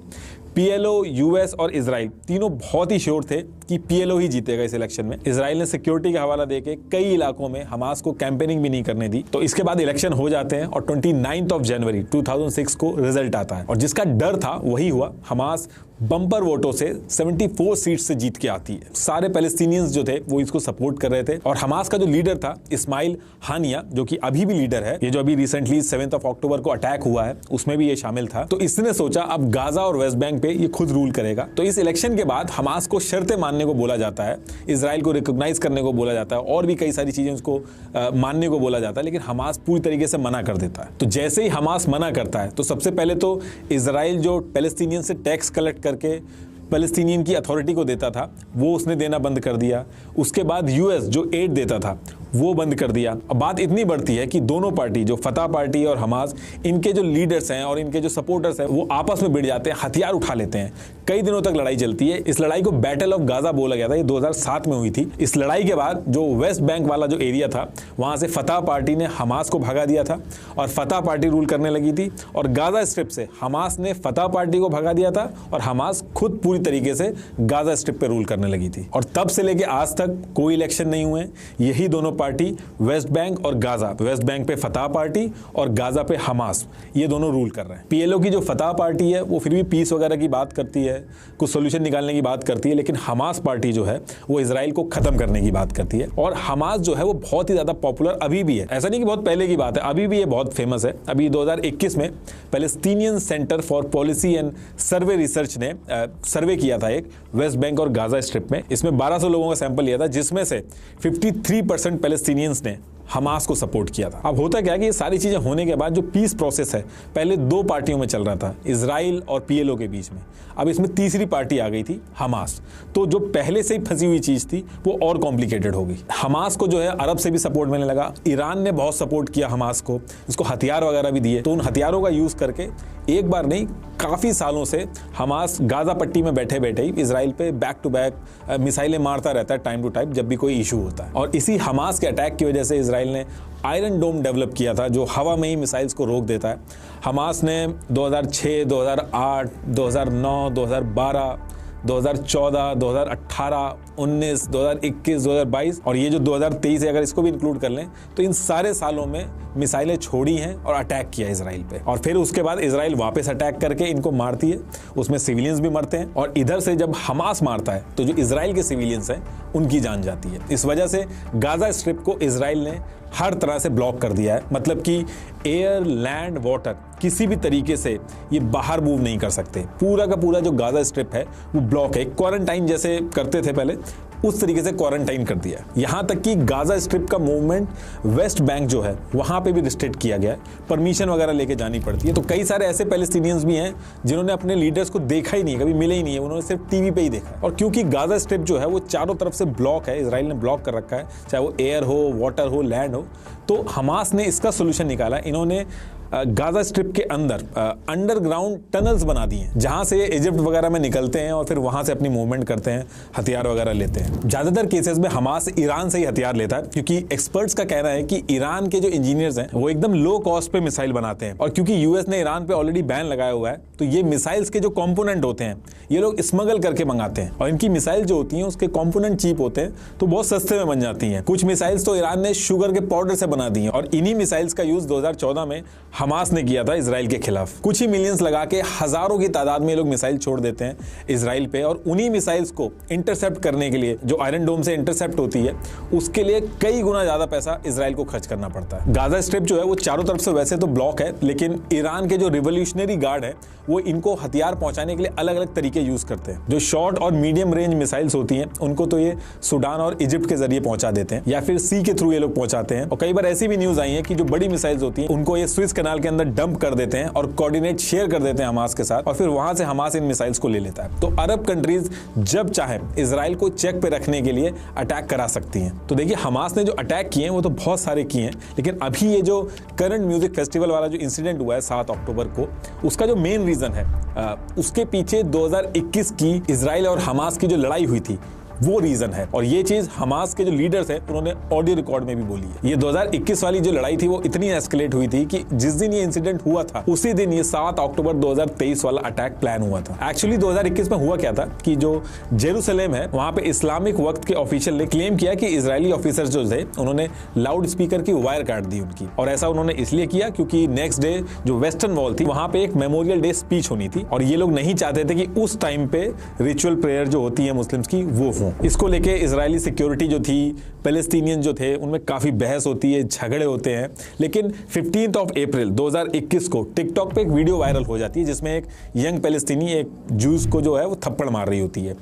पीएलओ, यूएस और इजराइल तीनों बहुत ही श्योर थे कि पीएलओ ही जीतेगा इस इलेक्शन में। इजराइल ने सिक्योरिटी का हवाला देके कई इलाकों में हमास को कैंपेनिंग भी नहीं करने दी। तो इसके बाद इलेक्शन हो जाते हैं और 29 जनवरी 2006 को रिजल्ट आता है और जिसका डर था वही हुआ। हमास बम्पर वोटों से 74 सीट से जीत के आती है। सारे पैलेस्टीनियंस जो थे वो इसको सपोर्ट कर रहे थे और हमास का जो लीडर था इस्माइल हानिया जो कि अभी भी लीडर है, ये जो अभी रिसेंटली 7 अक्टूबर को अटैक हुआ है उसमें भी ये शामिल था। तो इसने सोचा अब गाजा और वेस्ट बैंक पे ये खुद रूल करेगा। तो इस इलेक्शन के बाद हमास को शर्तें मानने को बोला जाता है, इजराइल को रिकॉग्नाइज करने को बोला जाता है और भी कई सारी चीजें उसको मानने को बोला जाता है, लेकिन हमास पूरी तरीके से मना कर देता है। तो जैसे ही हमास मना करता है तो सबसे पहले तो इजराइल जो पैलेस्टीनियन से टैक्स कलेक्ट करके पैलेस्टीनियन की अथॉरिटी को देता था वो उसने देना बंद कर दिया। उसके बाद यूएस जो एड देता था वो बंद कर दिया। अब बात इतनी बढ़ती है कि दोनों पार्टी जो फतह पार्टी और हमास इनके जो लीडर्स हैं और इनके जो सपोर्टर्स हैं वो आपस में भिड़ जाते हैं, हथियार उठा लेते हैं। कई दिनों तक लड़ाई चलती है। इस लड़ाई को बैटल ऑफ गाजा बोला गया था, ये 2007 में हुई थी। इस लड़ाई के बाद जो वेस्ट बैंक वाला जो एरिया था वहां से फतह पार्टी ने हमास को भगा दिया था और फतह पार्टी रूल करने लगी थी और गाजा स्ट्रिप से हमास ने फतह पार्टी को भगा दिया था और हमास खुद पूरी तरीके से गाजा स्ट्रिप पे रूल करने लगी थी। और तब से लेके आज तक कोई इलेक्शन नहीं हुए, यही दोनों पार्टी, वेस्ट बैंक और गाजा। वेस्ट बैंक पे फतह पार्टी और गाजा पे हमास, ये दोनों रूल कर रहे हैं। पीएलओ की जो फतह पार्टी है वो फिर भी पीस वगैरह की बात करती है, कुछ सोल्यूशन निकालने की बात करती है, लेकिन हमास पार्टी जो है वो इजराइल को खत्म करने की बात करती है। और हमास जो है वो बहुत ही ज्यादा पॉपुलर अभी भी है, ऐसा नहीं कि बहुत पहले की बात है, अभी भी ये बहुत फेमस है। अभी 2021 में Palestinian centre for policy and survey research ने सर्वे किया था एक वेस्ट बैंक और गाजा स्ट्रिप में। इसमें 1200 लोगों का सैंपल लिया था, जिसमें से 53% पैलेस्टीनियंस ने हमास को सपोर्ट किया था। अब होता क्या कि ये सारी चीजें होने के बाद जो पीस प्रोसेस है पहले दो पार्टियों में चल रहा था, इजराइल और पीएलओ के बीच में, अब इसमें तीसरी पार्टी आ गई थी, हमास। तो जो पहले से ही फंसी हुई चीज थी वो और कॉम्प्लिकेटेड हो गई। हमास को जो है अरब से भी सपोर्ट मिलने लगा, ईरान ने बहुत सपोर्ट किया हमास को, इसको हथियार वगैरह भी दिए। तो उन हथियारों का यूज करके एक बार नहीं काफी सालों से हमास गाजा पट्टी में बैठे बैठे ही इजराइल पे बैक टू बैक मिसाइलें मारता रहता है टाइम टू टाइम जब भी कोई इशू होता है। और इसी हमास के अटैक की वजह से इजराइल ने आयरन डोम डेवलप किया था जो हवा में ही मिसाइल्स को रोक देता है। हमास ने 2006, 2008, 2009, 2012, 2014, 2018, 19, 2021, 2022 और ये जो 2023 है, अगर इसको भी इंक्लूड कर लें तो इन सारे सालों में मिसाइलें छोड़ी हैं और अटैक किया इजराइल पे। और फिर उसके बाद इजराइल वापस अटैक करके इनको मारती है, उसमें सिविलियंस भी मरते हैं। और इधर से जब हमास मारता है तो जो इजराइल के सिविलियंस हैं उनकी जान जाती है। इस वजह से गाजा स्ट्रिप को इजराइल ने हर तरह से ब्लॉक कर दिया है, मतलब कि एयर, लैंड, वाटर किसी भी तरीके से ये बाहर मूव नहीं कर सकते। पूरा का पूरा जो गाजा स्ट्रिप है वो ब्लॉक है। क्वारंटाइन जैसे करते थे पहले, उस तरीके से क्वारंटाइन कर दिया। यहां तक कि गाजा स्ट्रिप का मूवमेंट वेस्ट बैंक जो है वहां पे भी रिस्ट्रिक्ट किया गया है, परमिशन वगैरह लेके जानी पड़ती है। तो कई सारे ऐसे पैलेस्टीनियंस भी हैं जिन्होंने अपने लीडर्स को देखा ही नहीं, कभी मिले ही नहीं है, उन्होंने सिर्फ टीवी पे ही देखा। और क्योंकि गाजा स्ट्रिप जो है वो चारों तरफ से ब्लॉक है, इजराइल ने ब्लॉक कर रखा है, चाहे वो एयर हो, वाटर हो, लैंड हो, तो हमास ने इसका सोल्यूशन निकाला। इन्होंने गाजा स्ट्रिप के अंदर अंडरग्राउंड टनल्स बना दिए हैं जहां से इजिप्ट वगैरह में निकलते हैं और फिर वहां से अपनी मूवमेंट करते हैं, हथियार वगैरह लेते हैं। ज्यादातर केसेस में हमास ईरान से ही हथियार लेता है, क्योंकि एक्सपर्ट्स का कहना है कि ईरान के जो इंजीनियर्स हैं वो एकदम लो कॉस्ट पे मिसाइल बनाते हैं। और क्योंकि यूएस ने ईरान पे ऑलरेडी बैन लगाया हुआ है, तो ये मिसाइल्स के जो कॉम्पोनेंट होते हैं ये लोग स्मगल करके मंगाते हैं। और इनकी मिसाइल जो होती हैं उसके कॉम्पोनेंट चीप होते हैं, तो बहुत सस्ते में बन जाती हैं। कुछ मिसाइल्स तो ईरान ने शुगर के पाउडर से बना दी हैं, और इन्हीं मिसाइल्स का यूज 2014 में हमास ने किया था इजराइल के खिलाफ। कुछ ही मिलियंस लगा के हजारों की तादाद में लोग मिसाइल छोड़ देते हैं इजराइल पे, और उन्हीं मिसाइल्स को इंटरसेप्ट करने के लिए, जो आयरन डोम से इंटरसेप्ट होती है, उसके लिए कई गुना ज्यादा पैसा इजराइल को खर्च करना पड़ता है। गाजा स्ट्रिप जो है वो चारों तरफ से वैसे तो ब्लॉक है, लेकिन ईरान के जो रिवोल्यूशनरी गार्ड है वो इनको हथियार पहुंचाने के लिए अलग अलग तरीके यूज करते हैं। जो शॉर्ट और मीडियम रेंज मिसाइल्स होती हैं उनको तो ये सूडान और इजिप्ट के जरिए पहुंचा देते हैं, या फिर सी के थ्रू ये लोग पहुंचाते हैं। और कई बार ऐसी भी न्यूज आई है कि जो बड़ी मिसाइल्स होती हैं उनको ये स्विस कैनाल के अंदर डंप कर देते हैं और कोऑर्डिनेट शेयर कर देते हैं हमास के साथ, और फिर वहां से हमास इन मिसाइल्स को ले लेता है। तो अरब कंट्रीज जब चाहे इजराइल को चेक पे रखने के लिए अटैक करा सकती हैं। तो देखिए, हमास ने जो अटैक किए हैं वो तो बहुत सारे किए हैं, लेकिन अभी ये जो करंट म्यूजिक फेस्टिवल वाला जो इंसिडेंट हुआ है 7 अक्टूबर को, उसका जो मेन रीजन है उसके पीछे 2021 की इजराइल और हमास की जो लड़ाई हुई थी वो रीजन है। और ये चीज हमास के जो लीडर्स हैं उन्होंने ऑडियो रिकॉर्ड में भी बोली है। ये 2021 वाली जो लड़ाई थी वो इतनी एस्केलेट हुई थी कि जिस दिन ये इंसिडेंट हुआ था उसी दिन ये 7 अक्टूबर 2023 वाला अटैक प्लान हुआ था। एक्चुअली 2021 में हुआ क्या था कि जो जेरूसलेम है वहां पे इस्लामिक वक्त के ऑफिशियल ने क्लेम किया कि इजरायली ऑफिसर्स जो थे उन्होंने लाउड स्पीकर की वायर काट दी उनकी। और ऐसा उन्होंने इसलिए किया क्योंकि नेक्स्ट डे जो वेस्टर्न वॉल थी वहां पे एक मेमोरियल डे स्पीच होनी थी, और ये लोग नहीं चाहते थे कि उस टाइम पे रिचुअल प्रेयर जो होती है मुस्लिम्स की वो हो। इसको लेके इजरायली सिक्योरिटी जो थी, पैलेस्टीनियन जो थे, उनमें काफी बहस होती है, झगड़े होते हैं। लेकिन 15 अप्रैल 2021 को टिकटॉक पे एक वीडियो वायरल हो जाती है जिसमें एक यंग पैलेस्टीनी एक जूस को जो है वो थप्पड़ मार रही होती है।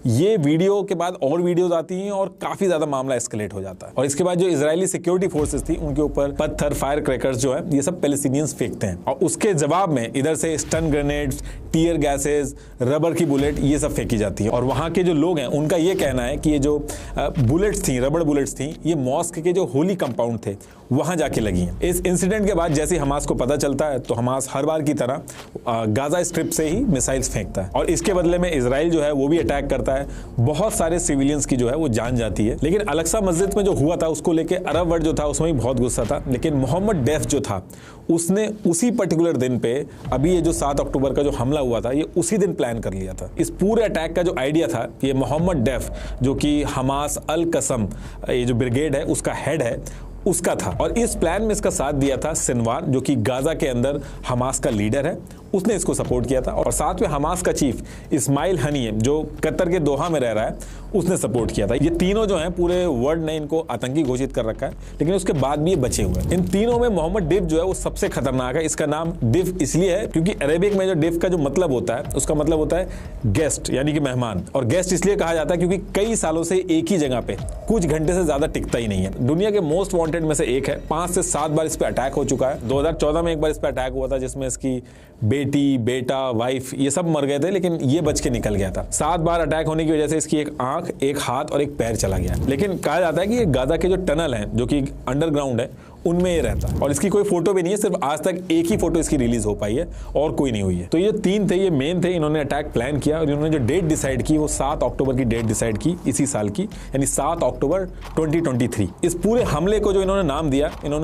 ये वीडियो के बाद और वीडियोस आती हैं और काफी ज्यादा मामला एस्केलेट हो जाता है। और इसके बाद जो इजरायली सिक्योरिटी फोर्सेस थी उनके ऊपर पत्थर, फायर क्रैकर्स जो है ये सब पैलेस्टीनियंस फेंकते हैं, और उसके जवाब में इधर से stun grenades, tear gases, rubber की बुलेट ये सब फेंकी जाती है। और वहां के जो लोग हैं उनका ये कहना है कि ये जो बुलेट्स थी, रबड़ बुलेट्स थी, ये मॉस्क के जो होली कंपाउंड थे वहां जाके लगी हैं। इस इंसिडेंट के बाद जैसे हमास को पता चलता है तो हमास हर बार की तरह गाजा स्ट्रिप से ही मिसाइल्स फेंकता है और इसके बदले में इजराइल जो है वो भी अटैक करता है। बहुत सारे सिविलियंस की जो है वो जान जाती है। लेकिन अल-अक्सा मस्जिद में जो हुआ था उसको लेके अरब वर्ल्ड जो था उसमें भी बहुत गुस्सा था। लेकिन मोहम्मद डेफ जो था उसने उसी पर्टिकुलर दिन पे, अभी ये जो 7 अक्टूबर का जो हमला हुआ था, ये उसी दिन प्लान कर लिया था। इस पूरे अटैक का जो आइडिया था ये मोहम्मद डेफ जो कि हमास अल कसम ये जो ब्रिगेड है उसका हेड है उसका था। और इस प्लान में इसका साथ दिया था सिनवार जो कि गाजा के अंदर हमास का लीडर है, उसने इसको सपोर्ट किया था। और साथ में हमास का चीफ इस्माइल हनीय जो कतर के दोहा में रह रहा है उसने सपोर्ट किया था। ये तीनों जो हैं पूरे वर्ल्ड ने इनको आतंकी घोषित कर रखा है, लेकिन उसके बाद भी ये बचे हुए हैं। इन तीनों में मोहम्मद डिफ जो है वो सबसे खतरनाक है। इसका नाम डिफ इसलिए है क्योंकि अरेबिक में जो डिफ का जो मतलब होता है उसका मतलब होता है गेस्ट यानी कि मेहमान। और गेस्ट इसलिए कहा जाता है क्योंकि कई सालों से एक ही जगह पे कुछ घंटे से ज्यादा टिकता ही नहीं है। दुनिया के मोस्ट वांटेड में से एक है। 5 से 7 बार इस पे अटैक हो चुका है। 2014 में एक बार इस पे अटैक हुआ था जिसमें इसकी बेटी, बेटा, वाइफ ये सब मर गए थे, लेकिन ये बच के निकल गया था। 7 बार अटैक होने की वजह से इसकी एक आंख, एक हाथ और एक पैर चला गया। लेकिन कहा जाता है कि ये गाजा के जो टनल हैं जो कि अंडरग्राउंड है उनमें ये रहता है और इसकी कोई फोटो भी नहीं है। सिर्फ आज तक एक ही फोटो इसकी रिलीज हो पाई है और कोई नहीं हुई है। तो ये 3 थे, ये मेन थे। इन्होंने अटैक प्लान किया और इन्होंने जो डेट डिसाइड की वो 7 अक्टूबर की डेट डिसाइड की इसी साल की, यानी 7 अक्टूबर 2023। इस पूरे हमले को जो इन्होंने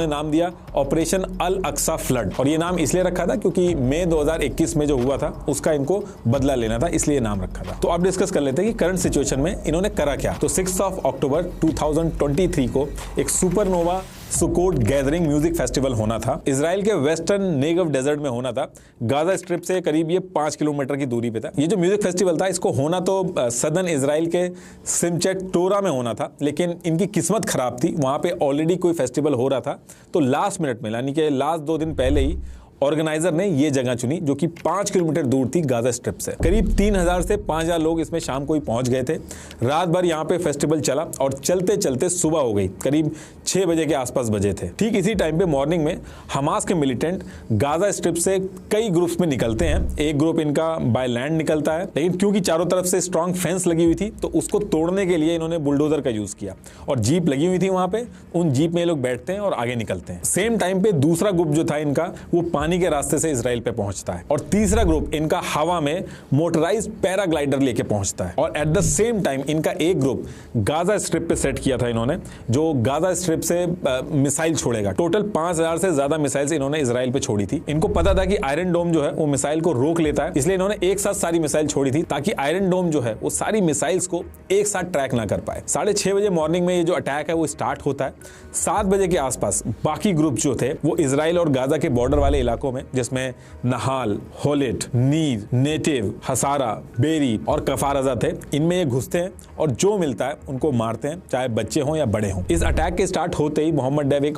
नाम दिया ऑपरेशन अल-अक्सा फ्लड। और ये नाम इसलिए रखा था क्योंकि मई 2021 में जो हुआ था उसका इनको बदला लेना था, इसलिए नाम रखा था। तो अब डिस्कस कर लेते हैं कि करंट सिचुएशन में इन्होंने करा क्या। तो 6 अक्टूबर 2023 को एक सुपरनोवा सुकोट गैदरिंग म्यूजिक फेस्टिवल होना था। इजराइल के वेस्टर्न नेगव डेजर्ट में होना था। गाजा स्ट्रिप से करीब ये 5 किलोमीटर की दूरी पे था। ये जो म्यूजिक फेस्टिवल था इसको होना तो सदर्न इजराइल के सिमचेट टोरा में होना था, लेकिन इनकी किस्मत खराब थी। वहां पे ऑलरेडी कोई फेस्टिवल हो रहा था तो लास्ट मिनट में यानी कि लास्ट 2 दिन पहले ही ऑर्गेनाइजर ने ये जगह चुनी जो कि 5 किलोमीटर दूर थी गाजा स्ट्रिप से। करीब 3000 से 5000 लोग इसमें शाम को ही पहुंच गए थे। रात भर यहाँ पे फेस्टिवल चला और चलते चलते सुबह हो गई, करीब 6 बजे के आसपास बजे थे। ठीक इसी टाइम पे मॉर्निंग में हमास के मिलिटेंट गाजा स्ट्रिप से कई ग्रुप्स में निकलते हैं। एक ग्रुप इनका बाय लैंड निकलता है, लेकिन क्योंकि चारों तरफ से स्ट्रॉन्ग फेंस लगी हुई थी तो उसको तोड़ने के लिए इन्होंने बुलडोजर का यूज किया और जीप लगी हुई थी वहां पे। उन जीप में ये लोग बैठते हैं और आगे निकलते हैं। सेम टाइम पे दूसरा ग्रुप जो था इनका वो पानी के रास्ते से इजराइल पे पहुंचता है और तीसरा ग्रुप इनका हवा में मोटराइज्ड पैराग्लाइडर लेके पहुंचता है। और एट द सेम टाइम इनका एक ग्रुप गाजा स्ट्रिप पे सेट किया था इन्होंने, जो गाजा स्ट्रिप से मिसाइल छोड़ेगा। टोटल 5000 से ज्यादा मिसाइल्स इन्होंने इजराइल पे छोड़ी थी। इनको पता था कि आयरन डोम जो है वो मिसाइल को रोक लेता है, इसलिए इन्होंने एक साथ सारी मिसाइल छोड़ी थी ताकि आयरन डोम जो है वो सारी मिसाइल्स को एक साथ ट्रैक ना कर पाए। 6:30 बजे मॉर्निंग में ये जो अटैक है वो स्टार्ट होता है। 7 बजे के आसपास बाकी ग्रुप जो थे वो इजराइल और गाजा के बॉर्डर वाले इलाकों में, जिसमें नहाल, होलेट, नीर, नेटिव, हसारा, बेरी और कफारजा थे, इनमें ये घुसते हैं और जो मिलता है उनको मारते हैं, चाहे बच्चे हों या बड़े हों। इस अटैक के स्टार्ट होते ही मोहम्मद डेफ एक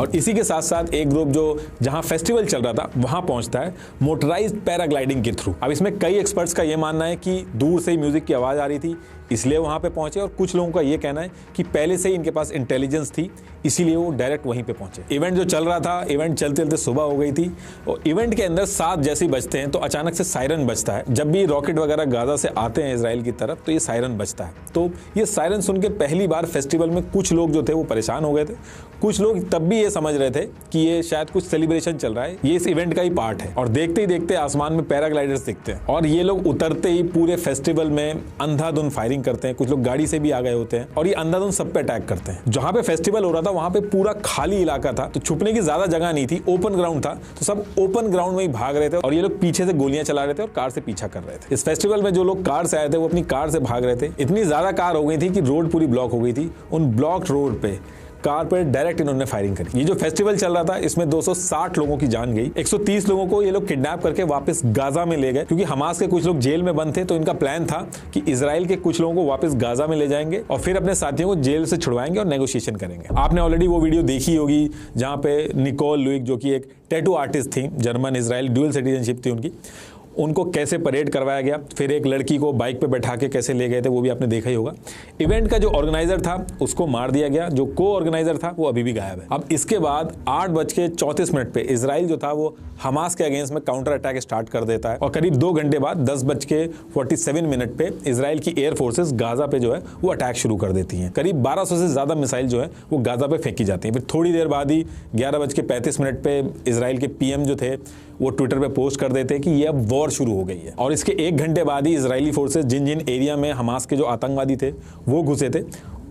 और इसी के साथ साथ एक ग्रुप जो जहां फेस्टिवल चल रहा था वहां पहुंचता है मोटराइज्ड पैराग्लाइडिंग के थ्रू। अब इसमें कई एक्सपर्ट्स का यह मानना है कि दूर से ही म्यूजिक की आवाज आ रही थी इसलिए वहां पे पहुंचे, और कुछ लोगों का यह कहना है कि पहले से ही इनके पास इंटेलिजेंस थी इसीलिए वो डायरेक्ट वहीं पे पहुंचे। इवेंट जो चल रहा था, इवेंट चलते चलते सुबह हो गई थी और इवेंट के अंदर 7 जैसे ही बजते हैं तो अचानक से सायरन बजता है। जब भी रॉकेट वगैरह गाजा से आते हैं इजराइल की तरफ तो ये सायरन बजता है। तो ये सायरन सुन के पहली बार फेस्टिवल में कुछ लोग जो थे वो परेशान हो गए थे। कुछ लोग तब भी ये समझ रहे थे कि ये शायद कुछ सेलिब्रेशन चल रहा है, ये इस इवेंट का ही पार्ट है। और देखते ही देखते आसमान में पैराग्लाइडर्स दिखते हैं और ये लोग उतरते ही पूरे फेस्टिवल में अंधाधुंध फायरिंग करते हैं। कुछ लोग गाड़ी से भी आ गए होते हैं और ये अंधाधुंध सब पे अटैक करते हैं। जहां पे फेस्टिवल हो रहा था वहां पे पूरा खाली इलाका था, तो छुपने की ज्यादा जगह नहीं थी, ओपन ग्राउंड था, तो सब ओपन ग्राउंड में ही भाग रहे थे और ये लोग पीछे से गोलियां चला रहे थे और कार से पीछा कर रहे थे। इस फेस्टिवल में जो लोग कार से आए थे वो अपनी कार से भाग रहे थे। इतनी ज्यादा कार हो गई थी कि रोड पूरी ब्लॉक हो गई थी। उन ब्लॉक रोड पे कार पर डायरेक्ट इन्होंने फायरिंग करी। ये जो फेस्टिवल चल रहा था इसमें 260 लोगों की जान गई। 130 लोगों को ये लोग किडनैप करके वापस गाजा में ले गए, क्योंकि हमास के कुछ लोग जेल में बंद थे। तो इनका प्लान था कि इजराइल के कुछ लोगों को वापस गाजा में ले जाएंगे और फिर अपने साथियों को जेल से छुड़वाएंगे और नेगोशिएशन करेंगे। आपने ऑलरेडी वो वीडियो देखी होगी जहां पे निकोल लुइक जो कि एक टैटू आर्टिस्ट थी, जर्मन इजराइल ड्यूअल सिटीजनशिप थी उनकी, उनको कैसे परेड करवाया गया, फिर एक लड़की को बाइक पे बैठा के कैसे ले गए थे वो भी आपने देखा ही होगा। इवेंट का जो ऑर्गेनाइजर था उसको मार दिया गया, जो को ऑर्गेनाइजर था वो अभी भी गायब है। अब इसके बाद 8:34 पे इजराइल जो था वो हमास के अगेंस्ट में काउंटर अटैक स्टार्ट कर देता है और करीब 2 घंटे बाद 10:47 पे इजराइल की एयर फोर्सेस गाजा पे जो है वो अटैक शुरू कर देती हैं। करीब 1200 से ज्यादा मिसाइल जो है वो गाजा पे फेंकी जाती हैं। फिर थोड़ी देर बाद ही 11:35 पे इजराइल के पीएम जो थे वो ट्विटर पे पोस्ट कर देते हैं कि ये अब वॉर शुरू हो गई है। और इसके 1 घंटे बाद ही इजरायली फोर्सेस जिन जिन एरिया में हमास के जो आतंकवादी थे वो घुसे थे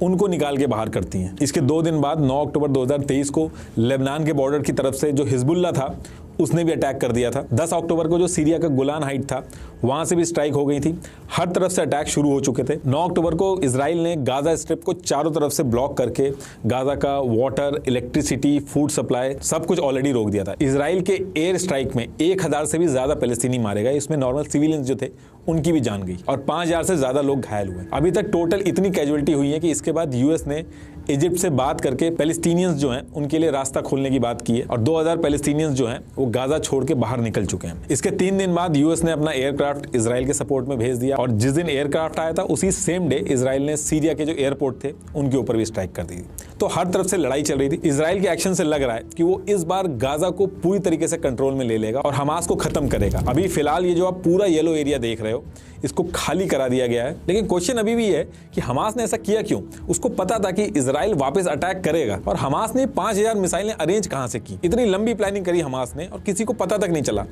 उनको निकाल के बाहर करती हैं। इसके 2 दिन बाद 9 अक्टूबर 2023 को लेबनान के बॉर्डर की तरफ से जो हिजबुल्लाह था उसने भी अटैक कर दिया था। 10 अक्टूबर को जो सीरिया का गोलान हाइट था वहां से भी स्ट्राइक हो गई थी। हर तरफ से अटैक शुरू हो चुके थे। 9 अक्टूबर को इजराइल ने गाजा स्ट्रिप को चारों तरफ से ब्लॉक करके गाजा का वाटर, इलेक्ट्रिसिटी, फूड सप्लाई सब कुछ ऑलरेडी रोक दिया था। इजराइल के एयर स्ट्राइक में 1000 से भी ज्यादा पैलेस्टीनी मारे गए। इसमें नॉर्मल सिविलियंस जो थे उनकी भी जान गई और 5000 से ज्यादा लोग घायल हुए। अभी तक टोटल इतनी कैजुअलिटी हुई है कि इसके बाद यूएस ने इजिप्ट से बात करके पैलेस्टीनियंस जो हैं उनके लिए रास्ता खोलने की बात की है और 2000 पैलेस्टीनियंस जो हैं वो गाजा छोड़ के बाहर निकल चुके हैं। इसके 3 दिन बाद यूएस ने अपना एयरक्राफ्ट इजराइल के सपोर्ट में भेज दिया और जिस दिन एयरक्राफ्ट आया था उसी सेम डे इजराइल ने सीरिया के जो एयरपोर्ट थे उनके ऊपर भी स्ट्राइक कर दी। तो हर तरफ से लड़ाई चल रही थी। इजराइल के एक्शन से लग रहा है कि वो इस बार गाजा को पूरी तरीके से कंट्रोल में ले लेगा और हमास को खत्म करेगा। अभी फिलहाल ये जो आप पूरा येलो एरिया देख रहे हो इसको खाली करा दिया गया है, लेकिन क्वेश्चन अभी भी है कि हमास ने ऐसा किया क्यों? उसको पता था कि इजराइल वापस अटैक करेगा और हमास ने 5000 मिसाइलें अरेंज कहां से की? इतनी लंबी प्लानिंग करी हमास ने और किसी को पता तक नहीं चला।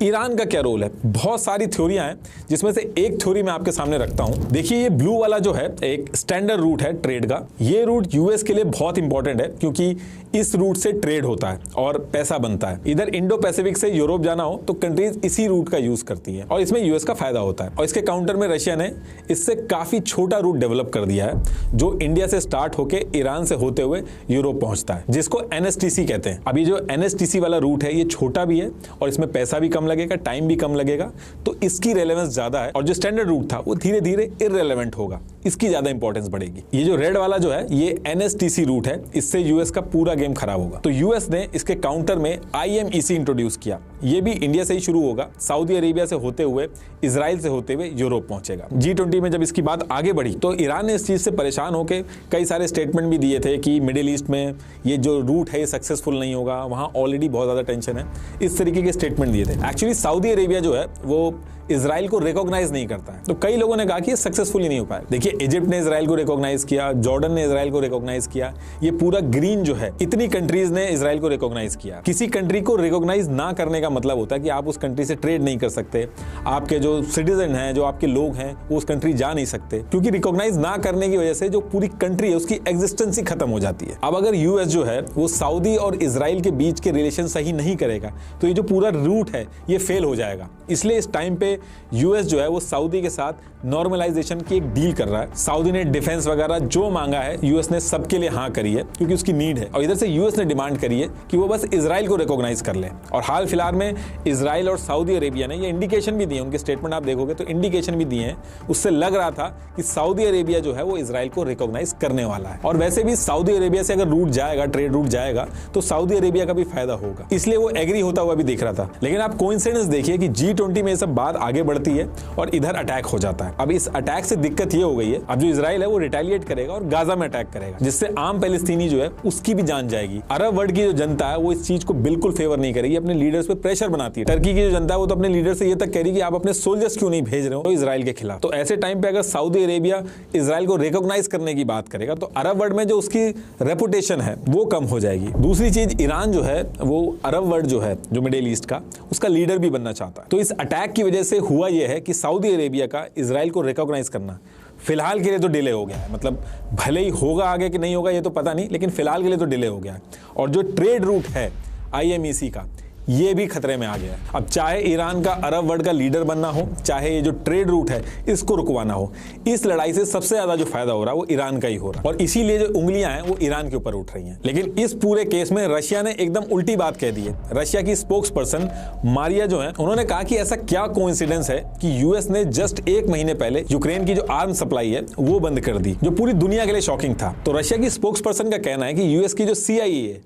ईरान का क्या रोल है? बहुत सारी थ्योरियां हैं जिसमें से एक थ्योरी मैं आपके सामने रखता हूं। देखिए ये ब्लू वाला जो है एक स्टैंडर्ड रूट है ट्रेड का। ये रूट यूएस के लिए बहुत इंपॉर्टेंट है क्योंकि इस रूट से ट्रेड होता है और पैसा बनता है। इधर इंडो पैसिफिक से यूरोप जाना हो तो कंट्रीज इसी रूट का यूज करती है और इसमें यूएस का फायदा होता है। और इसके काउंटर में रशिया ने इससे काफी छोटा रूट डेवलप कर दिया है जो इंडिया से स्टार्ट होकर ईरान से होते हुए यूरोप पहुंचता है, जिसको एनएसटीसी कहते हैं। अभी जो एनएसटीसी वाला रूट है ये छोटा भी है और इसमें पैसा भी कम लगेगा, टाइम भी कम लगेगा, तो इसकी रेलेवेंस ज्यादा है। और जो स्टैंडर्ड रूट था वो धीरे धीरे इररेलेवेंट होगा, इसकी ज्यादा इंपॉर्टेंस बढ़ेगी। ये जो रेड वाला जो है ये एनएसटीसी रूट है, इससे यूएस का पूरा गेम खराब होगा। तो यूएस ने इसके काउंटर में आईएमईसी इंट्रोड्यूस किया। ये भी इंडिया से ही शुरू होगा, सऊदी अरेबिया से होते हुए, इजराइल से होते हुए यूरोप पहुंचेगा। G20 में जब इसकी बात आगे बढ़ी तो ईरान ने इस चीज से परेशान होकर कई सारे स्टेटमेंट भी दिए थे कि मिडिल ईस्ट में ये जो रूट है ये सक्सेसफुल नहीं होगा, वहां ऑलरेडी बहुत ज्यादा टेंशन है। इस तरीके के स्टेटमेंट दिए थे। एक्चुअली सऊदी अरेबिया जो है वो इजराइल को रिकॉग्नाइज नहीं करता है, तो कई लोगों ने कहा कि ये सक्सेसफुल ही नहीं हो पाया। देखिए इजिप्ट ने इजराइल को रिकॉग्नाइज किया, जॉर्डन ने इजराइल को रिकॉग्नाइज किया, ये पूरा ग्रीन जो है इतनी कंट्रीज ने इजराइल को रिकॉग्नाइज किया। किसी कंट्री को रिकॉग्नाइज ना करने का मतलब होता है कि आप उस कंट्री से ट्रेड नहीं कर सकते, आपके जो सिटीजन हैं, जो आपके लोग हैं वो उस कंट्री जा नहीं सकते, क्योंकि रिकॉग्नाइज ना करने की वजह से जो पूरी कंट्री है उसकी एग्जिस्टेंस ही खत्म हो जाती है। अब अगर यूएस जो है वो सऊदी और इजराइल के बीच के रिलेशन सही नहीं करेगा तो ये जो पूरा रूट है ये फेल हो जाएगा। इसलिए इस टाइम पे यूएस जो है वो सऊदी के साथ नॉर्मलाइजेशन की एक डील कर रहा है। सऊदी ने डिफेंस वगैरह जो मांगा है यूएस ने सबके लिए हाँ करी है क्योंकि उसकी नीड है, और इधर से यूएस ने डिमांड करी है कि वो बस इजराइल को रिकॉग्नाइज कर ले। और हाल फिलहाल में इजराइल और सऊदी अरेबिया ने ये इंडिकेशन भी दिए, उनके स्टेटमेंट आप देखोगे तो इंडिकेशन भी दिए हैं, उससे लग रहा था कि सऊदी अरेबिया जो है वो इजराइल को रिकॉग्नाइज करने वाला है। और वैसे भी सऊदी अरेबिया से अगर रूट जाएगा, ट्रेड रूट जाएगा, तो सऊदी अरेबिया का भी फायदा होगा, इसलिए वो एग्री होता हुआ भी दिख रहा था। लेकिन आप कोइंसिडेंस देखिए कि G20 में सब बात आगे बढ़ती है और इधर अटैक हो जाता है। अब इस अटैक से दिक्कत ये हो गई है, अब जो इजराइल है वो रिटेलिएट करेगा और गाजा में अटैक करेगा, जिससे आम पैलेस्टीनी जो है उसकी भी जान जाएगी। अरब वर्ल्ड की जो जनता है वो इस चीज को बिल्कुल फेवर नहीं करेगी, अपने लीडर्स पे प्रेशर बनाती है। टर्की की जो जनता है वो तो अपने लीडर से ये तक कह रही कि आप अपने सोल्जर्स क्यों नहीं भेज रहे हो इजराइल के खिलाफ। तो ऐसे टाइम पे अगर सऊदी अरेबिया इजराइल को रिकॉग्नाइज करने की बात करेगा तो अरब वर्ल्ड में जो उसकी रेपुटेशन है वो कम हो जाएगी। दूसरी चीज, ईरान जो है वो अरब वर्ल्ड जो है, जो मिडिल ईस्ट का, उसका लीडर भी बनना चाहता है। तो इस अटैक की वजह से हुआ यह है कि सऊदी अरेबिया का इजराइल को रिकॉग्नाइज करना फिलहाल के लिए तो डिले हो गया है। मतलब भले ही होगा आगे कि नहीं होगा ये तो पता नहीं, लेकिन फिलहाल के लिए तो डिले हो गया है। और जो ट्रेड रूट है आईएमईसी का, ये भी खतरे में आ गया है। अब चाहे ईरान का अरब वर्ल्ड का लीडर बनना हो, चाहे ये जो ट्रेड रूट है इसको रुकवाना हो, इस लड़ाई से सबसे ज्यादा जो फायदा हो रहा है वो ईरान का ही हो रहा है, और इसीलिए जो उंगलियां हैं वो ईरान के ऊपर उठ रही हैं। लेकिन इस पूरे केस में रशिया ने एकदम उल्टी बात कह दी है। रशिया की स्पोक्स पर्सन मारिया जो है, उन्होंने कहा कि ऐसा क्या कोइंसिडेंस है कि यूएस ने जस्ट 1 महीने पहले यूक्रेन की जो आर्म सप्लाई है वो बंद कर दी, जो पूरी दुनिया के लिए शॉकिंग था। तो रशिया की स्पोक्स पर्सन का कहना है कि यूएस की जो CIA है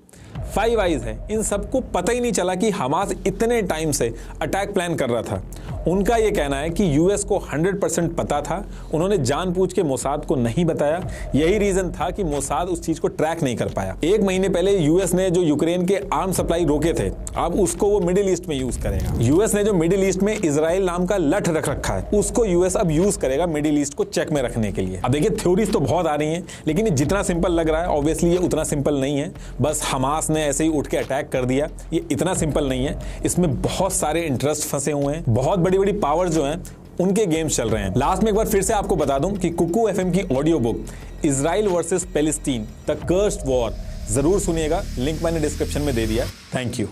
फाइव आइज हैं, इन सबको पता ही नहीं चला कि हमास इतने टाइम से अटैक प्लान कर रहा था। उनका यह कहना है कि यूएस को 100% पता था, उन्होंने जानबूझ के मोसाद को नहीं बताया। यही रीजन था कि मोसाद उस चीज को ट्रैक नहीं कर पाया। 1 महीने पहले यूएस ने जो यूक्रेन के आर्म सप्लाई रोके थे, अब उसको वो मिडिल ईस्ट में यूज करेगा। यूएस ने जो मिडिल ईस्ट में इजराइल नाम का लठ रख रखा है, उसको यूएस अब यूज करेगा मिडिल ईस्ट को चेक में रखने के लिए। अब देखिए, थ्योरीज तो बहुत आ रही हैं, लेकिन ये जितना सिंपल लग रहा है ऑब्वियसली ये उतना सिंपल नहीं है। बस हमास ने ऐसे ही उठ के अटैक कर दिया, ये इतना सिंपल नहीं है। इसमें बहुत सारे इंटरेस्ट फंसे हुए हैं, बहुत बड़ी बड़ी पावर जो हैं उनके गेम्स चल रहे हैं। लास्ट में एक बार फिर से आपको बता दूं कि कुकू एफएम की audio book Israel versus Palestine the cursed war जरूर सुनिएगा, लिंक मैंने डिस्क्रिप्शन में दे दिया। Thank you.